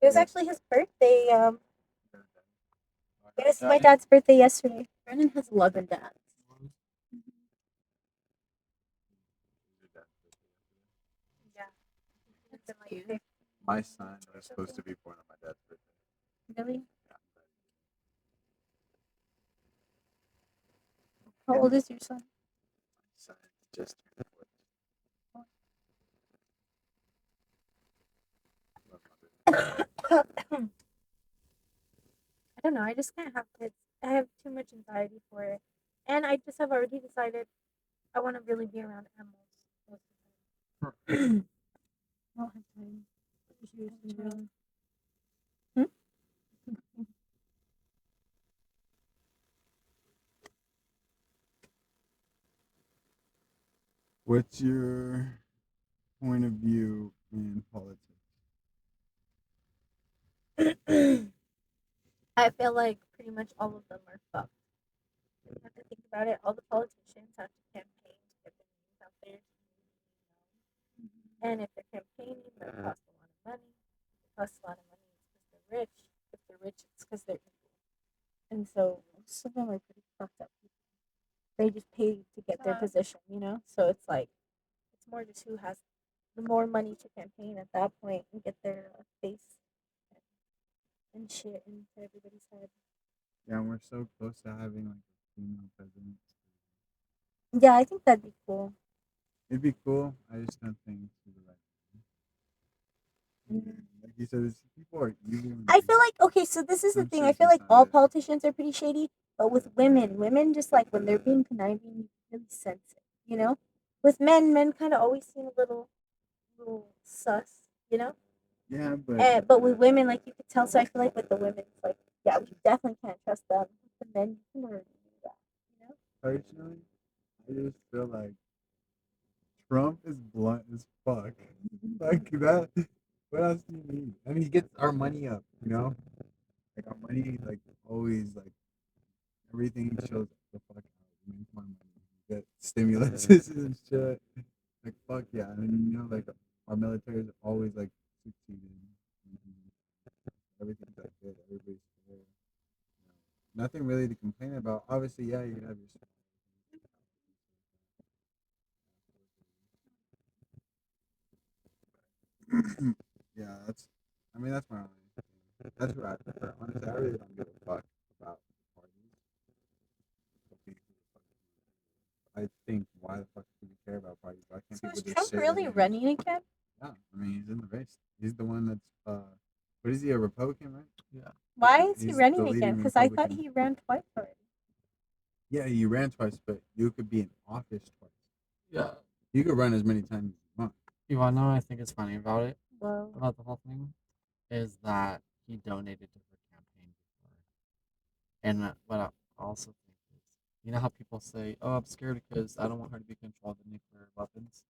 It was actually his birthday. It was my dad's birthday yesterday. Brennan has 11 dads. Yeah. That's cute. My son was supposed to be born on my dad's birthday. Really? Yeah. How old is your son? My son just turned 4. I don't know. I just can't have kids. I have too much anxiety for it. And I just have already decided I want to really be around animals most of the time. I don't have time. Hmm? What's your point of view in politics? I feel like pretty much all of them are fucked. You have to think about it. All the politicians have to campaign to get their names out there. And if they're campaigning, that costs a lot of money. If it costs a lot of money, it's because they're rich. If they're rich, it's because they're evil. And so most of them are pretty fucked up people. They just pay to get their position, you know? So it's like, it's more just who has the more money to campaign at that point and get their face and shit into everybody's head. Yeah, we're so close to having like a female president. Yeah, I think that'd be cool. It'd be cool. I just don't think to the right. Like you said, people are evil. I feel like okay, so this is the I'm thing. sure I feel she's like not all it. politicians are pretty shady, but with women just like when they're being conniving, you really sense it, you know? With men kind of always seem a little sus, you know? Yeah, but But with women, like you could tell. So I feel like with the women, it's like, yeah, we definitely can't trust them. With the men, you can already do that, you know? personally, I just feel like Trump is blunt as fuck. Like that. What else do you need? I mean, he gets our money up, you know. Like our money, like always, like everything shows the fuck out. We make more money. We get stimulus and shit. Like fuck yeah, and you know, like our military is always like succeeding. Everything's like good. Everybody's fair. Nothing really to complain about. Obviously, yeah, you have your. Yeah, that's. I mean, that's my only. That's what I prefer. Honestly, I really don't give a fuck about the parties. I think why the fuck should we care about parties? Why can't So people is just Trump say really running again? Yeah, I mean, he's in the race. He's the one that's. What is he? A Republican, right? Yeah. Why is he He's running the again? leading Because I thought Republican. he ran twice already. Yeah, you ran twice, but you could be in office twice. Yeah. You could run as many times as you want. You want to know what I think is funny about it? Well, About the whole thing? Is that he donated to her campaign before. And what I also think is, you know how people say, oh, I'm scared because I don't want her to be controlled with nuclear weapons?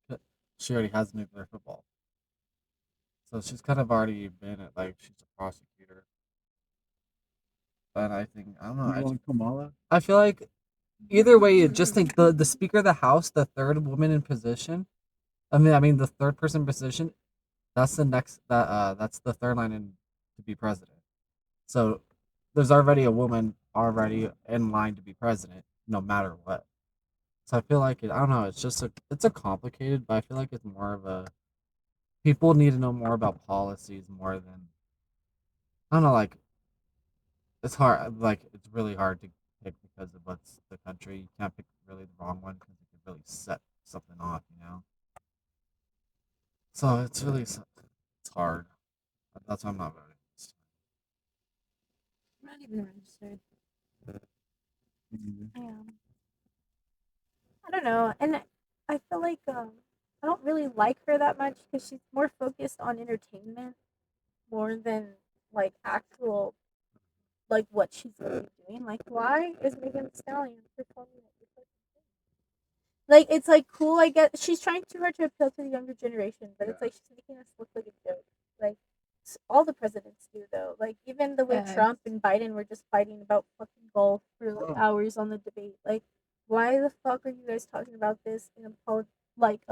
But she already has nuclear football. So she's kind of already been at, like, she's a prosecutor. But I think, I don't know. You want Kamala? I feel like either way, you just think the Speaker of the House, the third woman in position, I mean the third person in position, that's the next that's the third line in to be president. So there's already a woman already in line to be president, no matter what. So I feel like I don't know. It's a complicated, but I feel like it's more of a people need to know more about policies more than I don't know. Like it's hard. Like it's really hard to pick because of what's the country. You can't pick really the wrong one because it could really set something off. So it's hard. That's why I'm not voting. I'm not even registered. I I don't know, and I feel like I don't really like her that much because she's more focused on entertainment more than like actual like what she's really doing. Like, why is Megan Thee Stallion performing at your fucking thing? Like it's like cool. I get she's trying too hard to appeal to the younger generation, but it's Yeah. like she's making us look like a joke. Like all the presidents do though. Like even the way Yes. Trump and Biden were just fighting about fucking golf for like Oh. hours on the debate. Like why the fuck are you guys talking about this in a political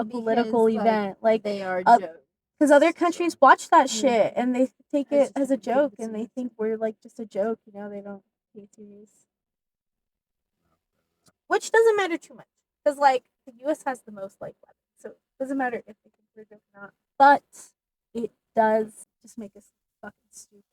Because, like, event? Like They are Uh, jokes. because other countries watch that shit and they take It's it as a just joke ridiculous. and they think we're like just a joke. You know, they don't take it serious. Which doesn't matter too much because like the U.S. has the most like weapons, so it doesn't matter if they consider it or not. But it does just make us fucking stupid.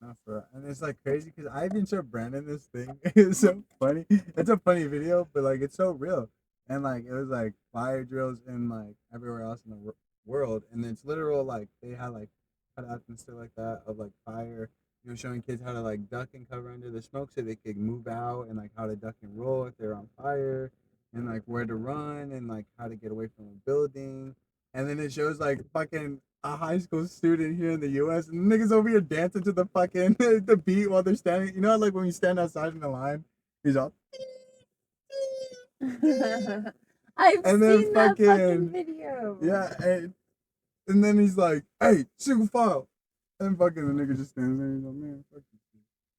No, and it's like crazy because I even showed Brandon this thing. It's so funny. It's a funny video, but like it's so real. And like it was like fire drills in like everywhere else in the world, and it's literal like they had like cutouts and stuff like that of like fire. You know, showing kids how to like duck and cover under the smoke so they could move out, and like how to duck and roll if they're on fire, and like where to run, and like how to get away from a building. And then it shows like fucking a high school student here in the U.S. and niggas over here dancing to the fucking the beat while they're standing. You know, like when you stand outside in the line, he's all. I've And then seen that fucking- fucking video. Yeah, and then he's like, "Hey, single file," and fucking the nigga just stands there. He's like, "Man, fuck you."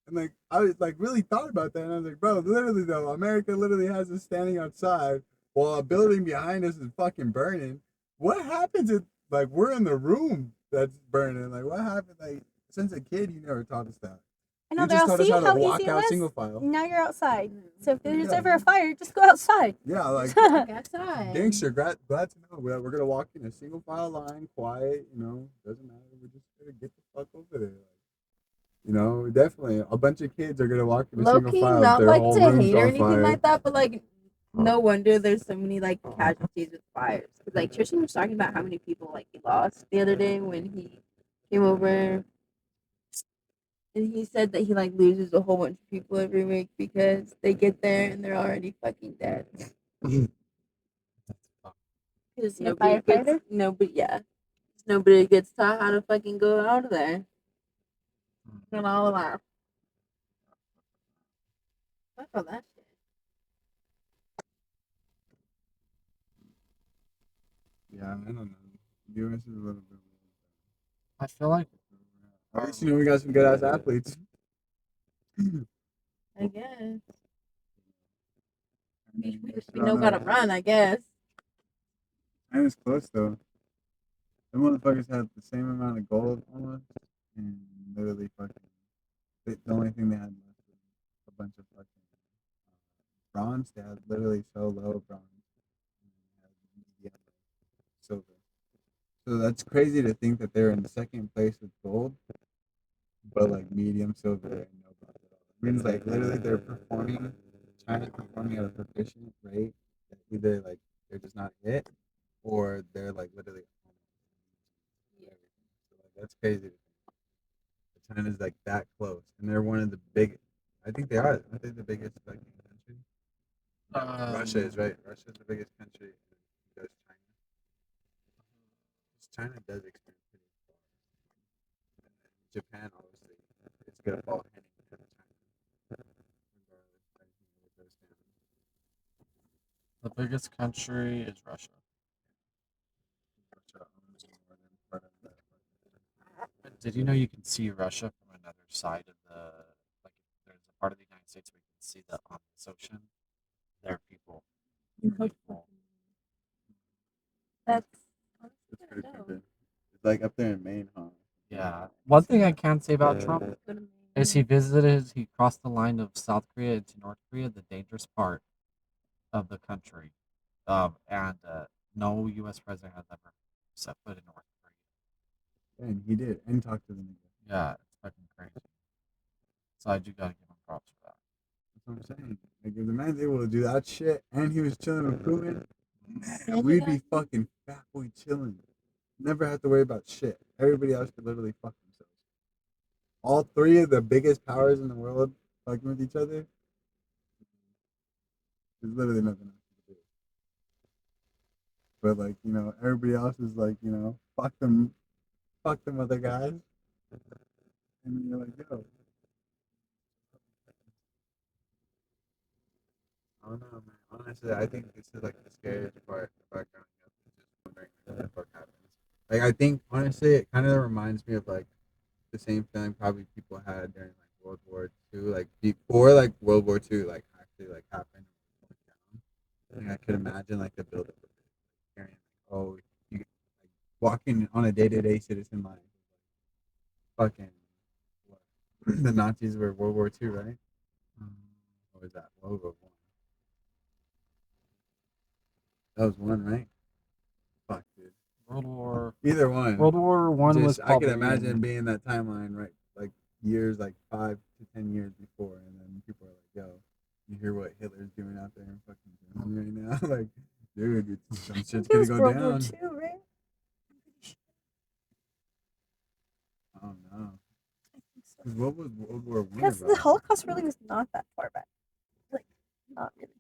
And like I was like really thought about that, and I was like, "Bro, literally though, America literally has us standing outside while a building behind us is fucking burning. What happens if like we're in the room that's burning? Like what happened? Like since a kid, you never taught us that. I know You they're just all taught us see how to how walk easy it out was. single file. Now you're outside. So if there's Yeah. ever a fire, just go outside. Yeah, like Walk outside. gangster. Glad to know that we're gonna walk in a single file line, quiet. You know, doesn't matter. We're just gonna get the fuck over there. You know, definitely a bunch of kids are gonna walk in a Low single key, file. not Their like whole to room's hate or on anything fire. like that, but like, no wonder there's so many like casualties with fires. 'Cause, like Tristan was talking about how many people like he lost the other day when he came over, and he said that he like loses a whole bunch of people every week because they get there and they're already fucking dead. Because See a firefighter? nobody gets taught how to fucking go out of there. And all of that. Fuck all that shit. Yeah, I don't know. U.S. is a little bit. I feel like At least you know we got some good ass athletes. I guess. We I know don't gotta run, I guess. And it's close though. The motherfuckers had the same amount of gold almost, and literally fucking. The only thing they had left was a bunch of fucking bronze. They had literally so low bronze. And they had medium silver. So that's crazy to think that they're in second place with gold, but like medium silver and no bronze at all. It means like literally they're performing. China's performing at a proficient rate that either like they're just not it, or they're like literally. So like that's crazy. China's like that close, and they're one of the big. I think they are. I think the biggest fucking country. Russia is right. Russia's the biggest country. And goes China. 'Cause China does expand pretty far. And then Japan, obviously, it's gonna fall hand in hand with China. Regardless, everything always goes down. the biggest country is Russia. Russia owns the northern part of the. But did you know you can see Russia from another side of the like if there's a part of the United States where you can see the ocean? There are people. Really cool. That's It's pretty good. It's like up there in Maine, huh? Yeah. One thing I can say about Trump is he crossed the line of South Korea into North Korea, the dangerous part of the country. And no U.S. president has ever set foot in North Korea. And he did, and talked to the nigga. Yeah, it's fucking crazy. So I do gotta give him props for that. That's what I'm saying. Like if the man's able to do that shit, and he was chilling with Putin, Yeah, man, we'd be fucking fat boy chilling. Never have to worry about shit. Everybody else could literally fuck themselves. All three of the biggest powers in the world fucking with each other. There's literally nothing else to do. But like, you know, everybody else is like, you know, fuck them other guys. And then you're like, yo. I don't know, man. honestly, I think this is like the scariest part about growing up. Is just wondering what the fuck happens. Like, I think honestly, it kind of reminds me of like the same feeling probably people had during like World War II, like before like World War II, like actually like happened. Like, I could imagine like the buildup of it, hearing like, oh, you like walking on a day-to-day citizen life, fucking what? The Nazis were World War II, right? What was that? World War One. That was one, right? Fuck, dude. Either one. World War One was Just I could probably imagine being that timeline, right? Like years, like 5 to 10 years before, and then people are like, "Yo, you hear what Hitler's doing out there in fucking Germany right now?" Like, dude, some shit's It gonna was go World War down. II, right? I don't know. I think so. 'Cause what was World War One Because the about? Holocaust really was not that far back. Like, not really.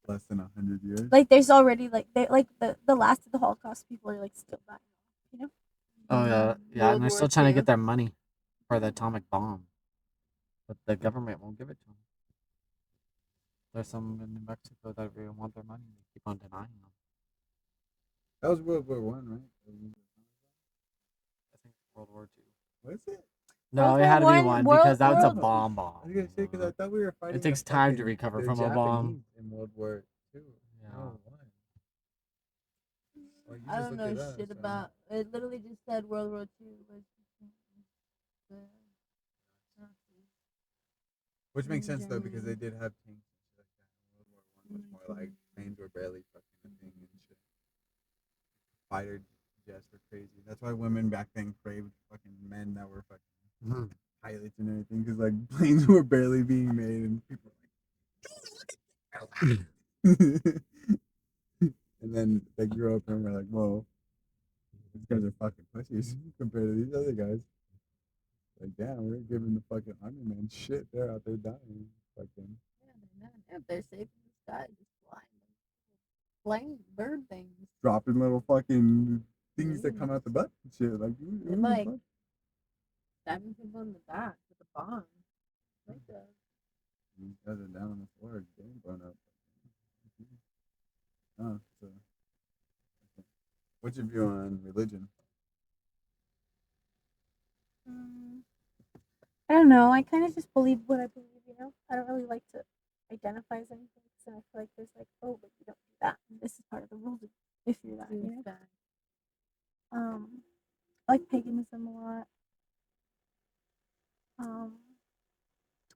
Less than 100 years. Like, there's already like they like the last of the Holocaust people are like still dying. You know. Oh yeah, yeah, World and they're War still trying to II. get their money for the atomic bomb, but the government won't give it to them. There's some in New Mexico that really want their money. They keep on denying them. That was World War One, right? I think World War Two. Was it? No, World it had to War be One, one World- because that's a World- bomb. I was gonna say because I thought we were fighting. It takes the time to fucking- recover the from a bomb. Japanese in World War Two. Yeah. No, one. Well, you I just don't looked know it up, shit so- about. It literally just said World War II was. The Nazis. Which makes in sense though because they Germany. did have tanks and shit like that. World War One was more like planes were barely fucking a thing and shit. Fighter jets were crazy. That's why women back then craved fucking men that were fucking pilots and everything because like planes were barely being made and people were like. And then they grew up and were like, "Whoa, these guys are fucking pussies compared to these other guys." Like, damn, we're giving the fucking army men shit. They're out there dying. Fucking. Yeah, they're not. If they're safe in the sky, just flying bird things. Dropping little fucking things that come out the butt and shit. Like, They're ooh, like fuck. stabbing people in the back with a bomb. Like that. These guys are down on the floor, getting blown up. Oh, so. What's your view on religion? I don't know. I kind of just believe what I believe. You know. I don't really like to identify as anything because I feel like there's like, oh, but you don't do that. And this is part of the rules if you're that. You know. I like paganism a lot.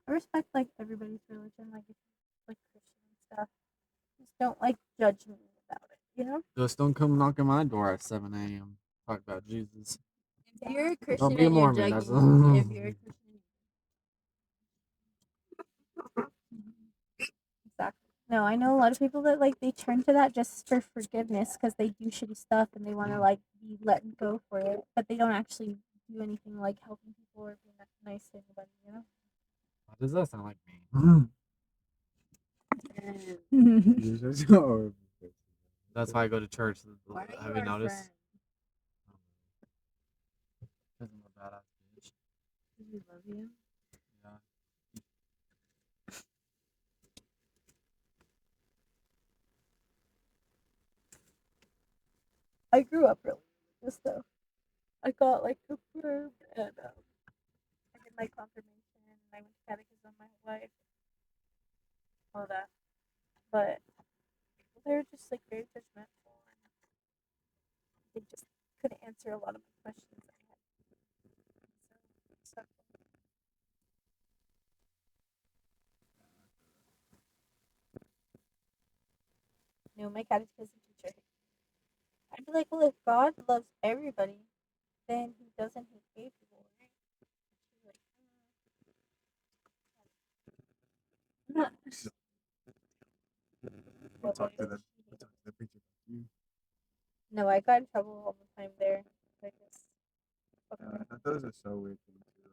I respect like everybody's religion, like if you like Christian and stuff. Just don't like judge me about it, you know? Just don't come knocking my door at 7 a.m. Talk about Jesus. If you're a Christian be a and you're Mormon, that's judging, all. if you're a Christian, Exactly. No, I know a lot of people that like they turn to that just for forgiveness because they do shitty stuff and they want to like be let go for it, but they don't actually do anything like helping people or being nice to anybody, you know? Why does that sound like me? Or- That's why I go to church. why are Have you you our noticed? friend? Because I'm a badass bitch. We love you. Yeah. I grew up really religious though. I got like confirmed and I did my confirmation and I went to catechism my whole life. All that. But they're just like very judgmental and they just couldn't answer a lot of my questions I had. So, you know, my catechism teacher. I'd be like, well, if God loves everybody, then he doesn't hate gay people, right? She's like, not. We'll talk to the preacher. No, I got in trouble all the time there. I guess. I thought those are so weird things too.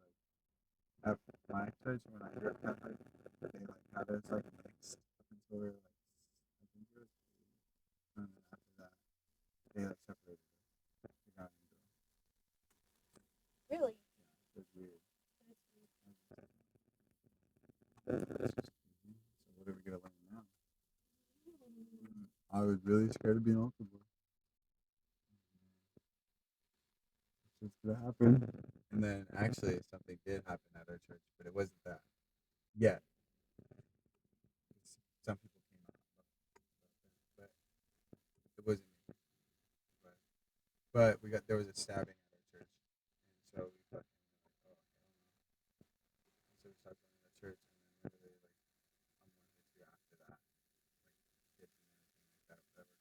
Like at my church when I grew up Catholic, they like had us like mixed up until we were like I think it was 3, and then after that they like separated us. The guy and girl. Really? It was weird. That's weird. That's just crazy. was really scared of being altar boy. It's gonna happen. And then actually something did happen at our church, but it wasn't that. Yet. Some people came out but it wasn't me. But there was a stabbing at our church. And so we fucking like, oh hell no. So we started going to church and then literally like a month or two after that, like kids and everything like that, whatever.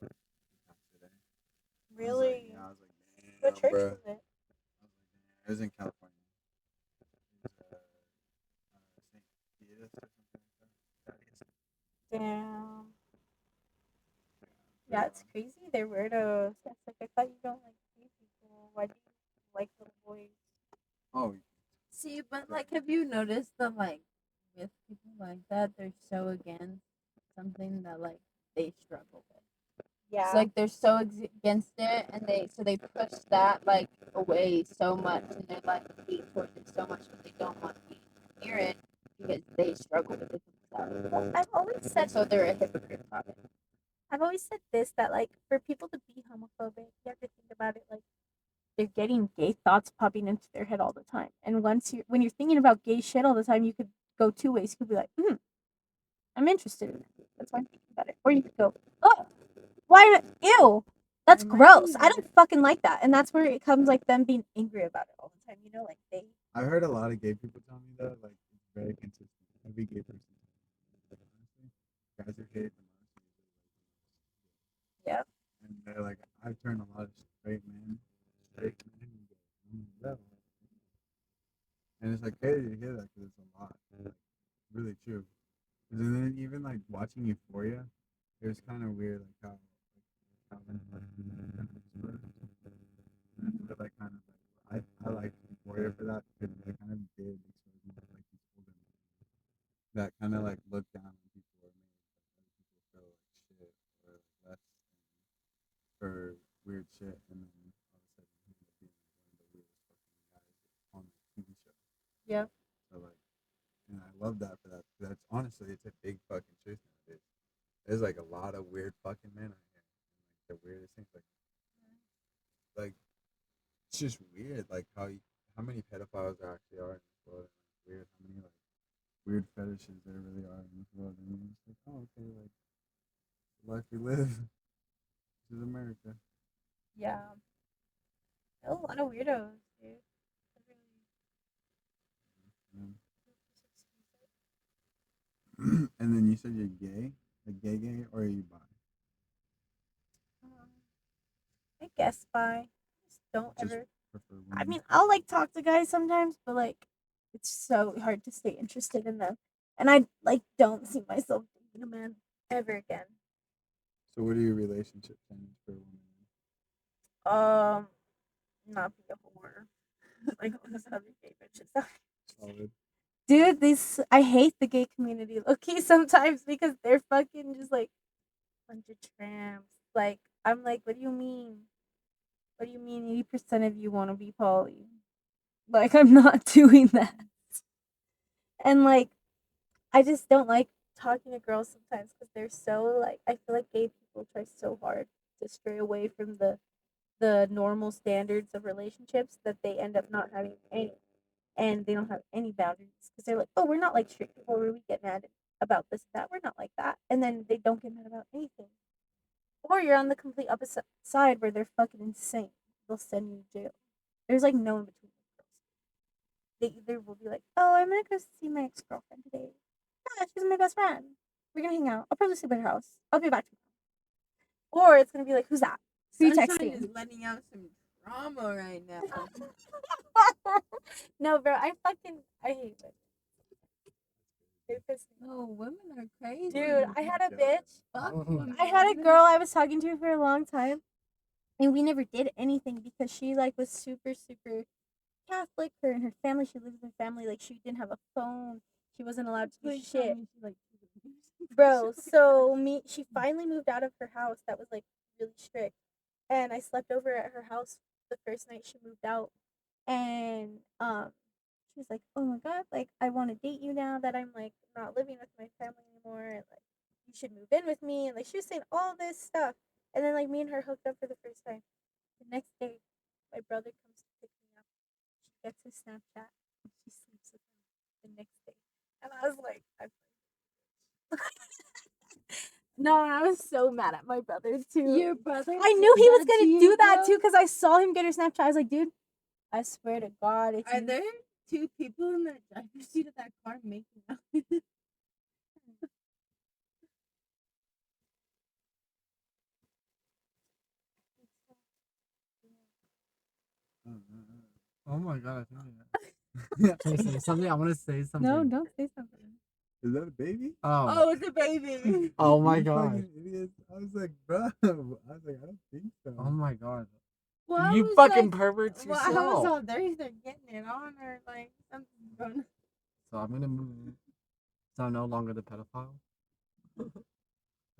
But he passed today. Really? I was like, damn, What church bro. was it? I was like, damn. It was in California. It was St. Diaz or something like that. Damn. Yeah, it's crazy. They're weirdos. That's like I thought you don't like gay people. Why do you like little boys? Oh, See, but like, have you noticed that like with people like that, they're so against something that like they struggle with. Yeah. It's like they're so against it, and they push that like away so much, and they're like hate towards it so much that they don't want to hear it because they struggle with it themselves. I've always said And so they're a hypocrite about it. I've always said this that like for people to be homophobic, you have to think about it like they're getting gay thoughts popping into their head all the time. And when you're thinking about gay shit all the time, you could go two ways. You could be like, I'm interested in it. That's why I'm thinking about it. Or you could go, oh, why ew. That's It might gross. be I don't fucking like that. And that's where it comes like them being angry about it all the time. You know, like they I heard a lot of gay people tell me that, like, it's very consistent. Every gay person. Like, honestly, guys are gay the most. Yep. And they're like, I've turned a lot of straight men into gay. Yeah. And it's like crazy to hear that because it's a lot. Like, really true. And then even like watching Euphoria, it was kind of weird, like how like kind of like I like Euphoria for that because they kind of did expose me to like these older men that kind of like look down on people or made other people feel like shit or like less than for weird shit, and then all of a sudden he ended up being like one of the weirdest fucking guys on the TV show. Yep. So like, and I love that for that. That's honestly, it's a big fucking truth nowadays. There's like a lot of weird fucking men out here, and like the weirdest things, like it's just weird, like how many pedophiles there actually are in this world, and like weird how many like weird fetishes there really are in this world, and you're just like, oh okay, like the life we live. This is America. Yeah. A lot of weirdos, dude. And then you said you're gay, like gay, or are you bi? I guess bi. Just don't Just ever prefer I women. mean, I'll like talk to guys sometimes, but like it's so hard to stay interested in them. And I like don't see myself dating a man ever again. So what are your relationship standards for women? Not be a whore. Like all those other gay bitches. Solid. Dude, I hate the gay community okay sometimes because they're fucking just like bunch of tramps. Like I'm like, what do you mean? What do you mean 80% of you want to be poly? Like I'm not doing that. And like I just don't like talking to girls sometimes because they're so like I feel like gay people try so hard to stray away from the normal standards of relationships that they end up not having any, and they don't have any boundaries because they're like, oh, we're not like straight people where we get mad about this and that. We're not like that, and then they don't get mad about anything. Or you're on the complete opposite side where they're fucking insane. They'll send you to jail. There's like no in between with girls. They either will be like, oh, I'm gonna go see my ex girlfriend today. Yeah, she's my best friend. We're gonna hang out. I'll probably sleep at her house. I'll be back tomorrow. Or it's gonna be like, who's that? Who you Sunshine texting? is letting out some drama right now. No, bro, I hate it. They piss me No, women are crazy. Dude, I had a bitch. Fuck I had a girl I was talking to for a long time, and we never did anything because she like was super super Catholic. Her and her family, she lived with her family. Like she didn't have a phone. She wasn't allowed to do shit, bro. So she finally moved out of her house that was like really strict, and I slept over at her house the first night she moved out, and she was like, oh my god, like I want to date you now that I'm like not living with my family anymore, and like you should move in with me, and like she was saying all this stuff. And then like me and her hooked up for the first time. The next day, my brother comes to pick me up. She gets his Snapchat and she sleeps with him the next day. And I was like, no, I was so mad at my brother too. Your brother. I knew he was did that to gonna you, do that bro? too because I saw him get her Snapchat. I was like, dude, I swear to God, if Are you there two people in the driver's seat of that car making out? Oh my god, I think I say something. I want to say something. no, don't say something. Is that a baby? Oh. Oh, it's a baby. Oh my You god. fucking idiot. I was like, bro. I was like, I don't think so. Oh my god. Well, I You was fucking like, perverts well, I was yourself. all they're either getting it on or like something's going on. So I'm gonna move. So I'm no longer the pedophile.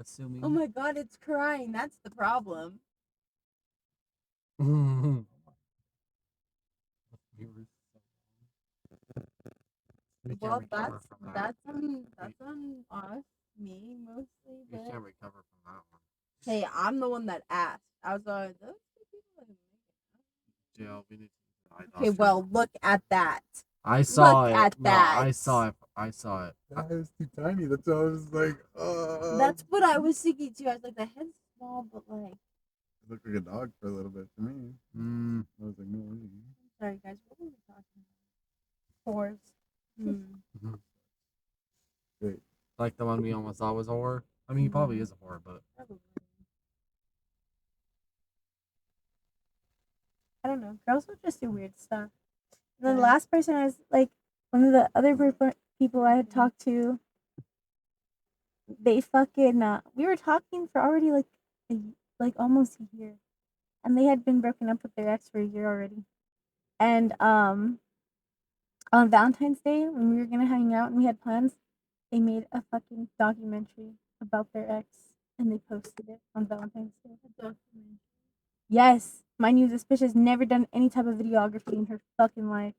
Assuming. Oh my god, it's crying. That's the problem. Well, that's on us, me mostly. You But can't recover from that one. hey, I'm the one that asked. I was like, those two people are making Jill, we need to. out. Okay, well, look at that. I saw look it. at No, that. I saw it. I saw it. That was too tiny. That's why I was like, That's what I was thinking too. I was like, the head's small, but like, It looked like a dog for a little bit to me. Mm. I was like, no way. sorry guys, what were we talking Whores. about? Wait. Like the one we almost thought was a whore. I mean, he probably is a whore, but Probably. I don't know. Girls will just do weird stuff. The last person I was like, one of the other people I had talked to, they fucking, we were talking for already like almost a year. And they had been broken up with their ex for a year already. And on Valentine's Day, when we were gonna hang out and we had plans, they made a fucking documentary about their ex and they posted it on Valentine's Day. Yes, mind you, this bitch has never done any type of videography in her fucking life.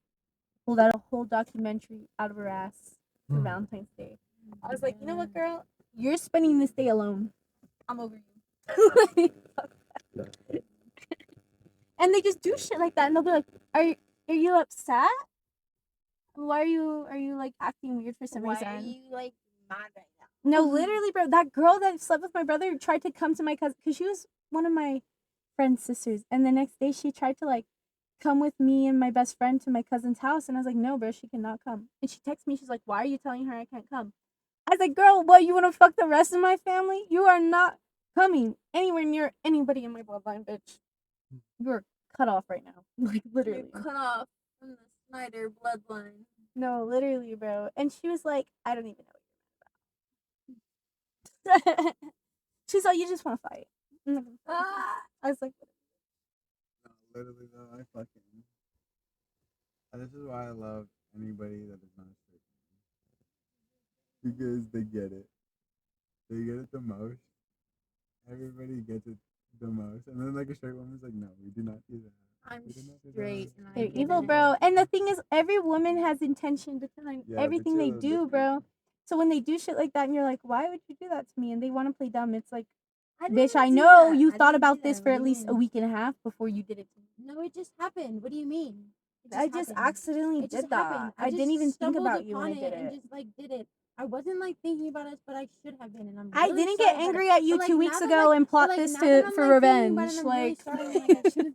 Pulled out a whole documentary out of her ass for Valentine's Day. I was like, you know what, girl? You're spending this day alone. I'm over you. Like, fuck that. And they just do shit like that, and they'll be like, "Are you upset? Why are you like acting weird for some Why reason?" are you like mad right now? No, literally, bro. That girl that slept with my brother tried to come to my cousin because she was one of my friend's sisters. And the next day, she tried to like come with me and my best friend to my cousin's house. And I was like, no, bro, she cannot come. And she texted me. She's like, why are you telling her I can't come? I was like, girl, what? You want to fuck the rest of my family? You are not coming anywhere near anybody in my bloodline, bitch. You are cut off right now. Like, literally. You're cut off from the Snyder bloodline. No, literally, bro. And she was like, I don't even know what you're mad about. She's like, you just want to fight. I'm not gonna fight. I was like, No, literally though, I fucking. And this is why I love anybody that is not straight. Because they get it. They get it the most. Everybody gets it the most. And then like a straight woman's like, no, we do not do that. I'm We do not do straight. that." And I they're get evil, it. bro. And the thing is, every woman has intention behind Yeah, but everything they you're do, different. bro. So when they do shit like that, and you're like, why would you do that to me? And they want to play dumb. It's like, I bitch, didn't I do know that. you I thought didn't do about this that. for What at do you least a mean? week and a half before you did it to me. No, it just happened. What do you mean? It I just happened. accidentally It just did that. happened. I didn't just even think stumbled about you when I upon did and it. just like did it. I wasn't like thinking about it, but I should have been, and I'm. I Really didn't sorry get about it. angry at you But, like, 2 weeks now that, ago like- and but, plot like, this now that I'm, for like, thinking about revenge. it, I'm Like, really sorry. Like, I should've-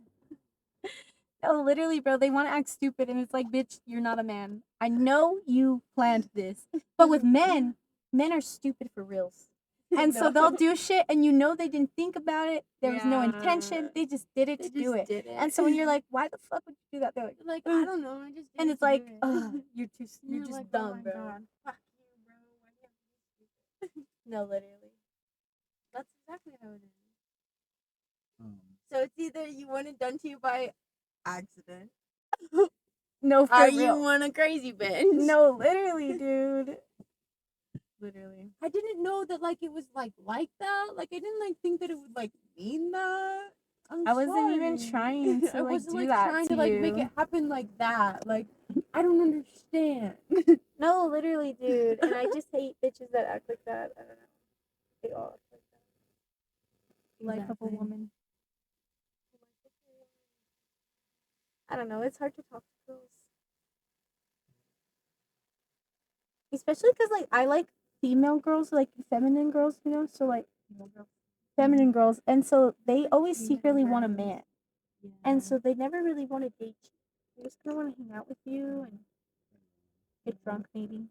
no, literally, bro, they want to act stupid, and it's like, bitch, you're not a man. I know you planned this, but with men are stupid for reals. And so they'll do shit, and you know they didn't think about it. There was no intention. Yeah. They just did it They to do just it. did it. And so when you're like, why the fuck would you do that? They're like, like, I don't know. I just. Did and it it's to do like, it. ugh, you're You're just like, dumb, oh my bro. God. Fuck you, bro. Why do you have to be stupid? No, literally. That's exactly how it is. Um, So it's either you want it done to you by accident, No, for or real. you want a crazy bitch. No, literally, dude. Literally. I didn't know that like it was like that. Like I didn't like think that it would like mean that. I wasn't even sorry. trying to I like wasn't do like that trying to to like you. make it happen like that. Like I don't understand. No, literally, dude. And I just hate bitches that act like that. I don't know. They all act like that. Life of a Exactly. woman. I don't know. It's hard to talk to girls, especially because like I like female girls, like feminine girls, you know. So like feminine girls, and so they always Female secretly want a girls. man, Yeah. and so they never really want to date you. They just kind of want to hang out with you and get drunk maybe,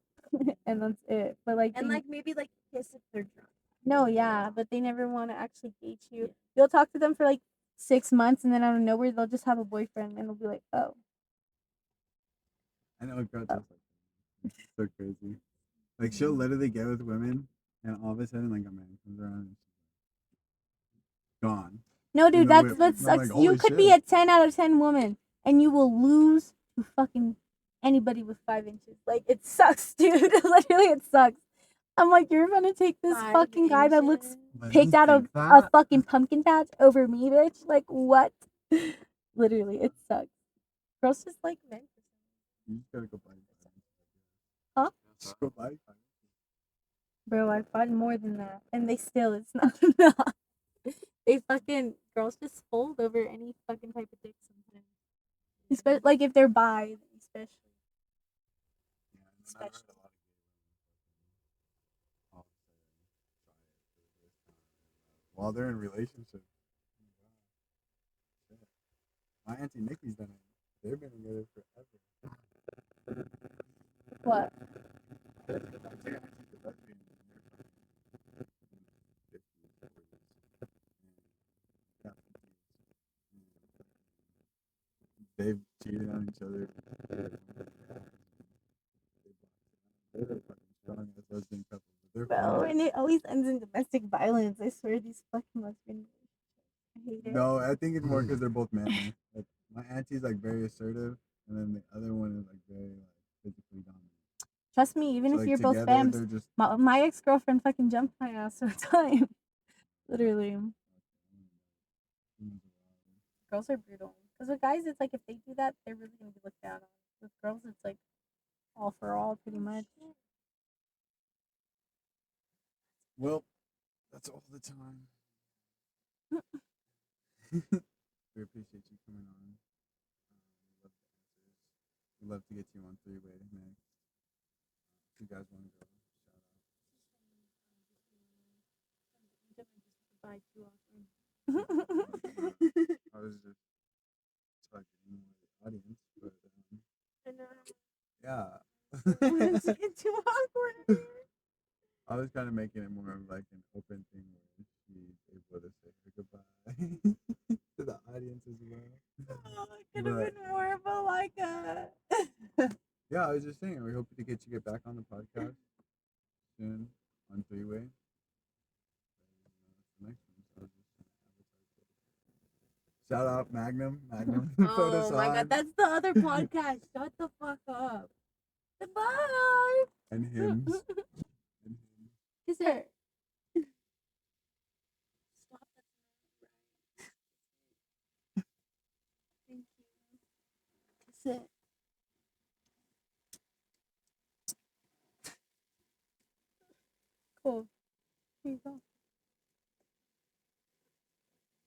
and that's it. But like, And they, like maybe like kiss if they're drunk. no, yeah, but they never want to actually date you. Yeah. You'll talk to them for like 6 months, and then out of nowhere they'll just have a boyfriend, and they'll be like, oh, I know a girl just like that. It's so crazy. Like she'll literally get with women, and all of a sudden, like a man comes around and she's gone. no, dude, And that's I'm what like, sucks. holy You could be shit. a 10 out of 10 woman, and you will lose to fucking anybody with 5 inches. Like, it sucks, dude. Literally, it sucks. I'm like, you're gonna take this 5 fucking guy that looks inches. picked out of a fucking pumpkin patch over me, bitch. Like, what? Literally, it sucks. Girls just like men. You just gotta go buy it. Huh? Just go buy it. Bro, I find more than that. And they still, it's not enough. They fucking, girls just fold over any fucking type of dick sometimes. Especially, like, if they're bi, especially. Yeah, and then I've heard a lot of gay women all of a sudden try it for the first time while they're in relationships. Shit. My auntie Nikki's done it. They've been together forever. What? They're lesbian, and they're from 50s, 40s, and got 50s. They've cheated on each other. They're a fucking strong ass lesbian couple. But they're Bro, friends. and it always ends in domestic violence. I swear, these fucking lesbian. I hate it. No, I think it's more because they're both manly. Like my auntie's like very assertive, and then the other one is like very like physically dominant. Trust me, even So, if like, you're both together, fams, they're just my ex girlfriend fucking jumped my ass all the time. Literally. Girls are brutal. Because with guys, it's like if they do that, they're really going to be looked down on. With girls, it's like all for all, pretty much. Well, that's all the time. We appreciate you coming on. We love the answers. We'd love to get you on three-way next. If you guys want to go, shout out. I was just targeting the audience, but yeah. It's too awkward. I was kind of making it more of like an open thing where she's able to say her goodbye to the audience as well. Oh, it could have been more of a like a. Yeah, I was just saying, we hope to get back on the podcast soon on three-way. Shout out Magnum. Put us Oh my on. god, that's the other podcast. Shut the fuck up. Goodbye. And hymns. Kiss her. Stop. Thank you. Kiss it. Cool. Here you go.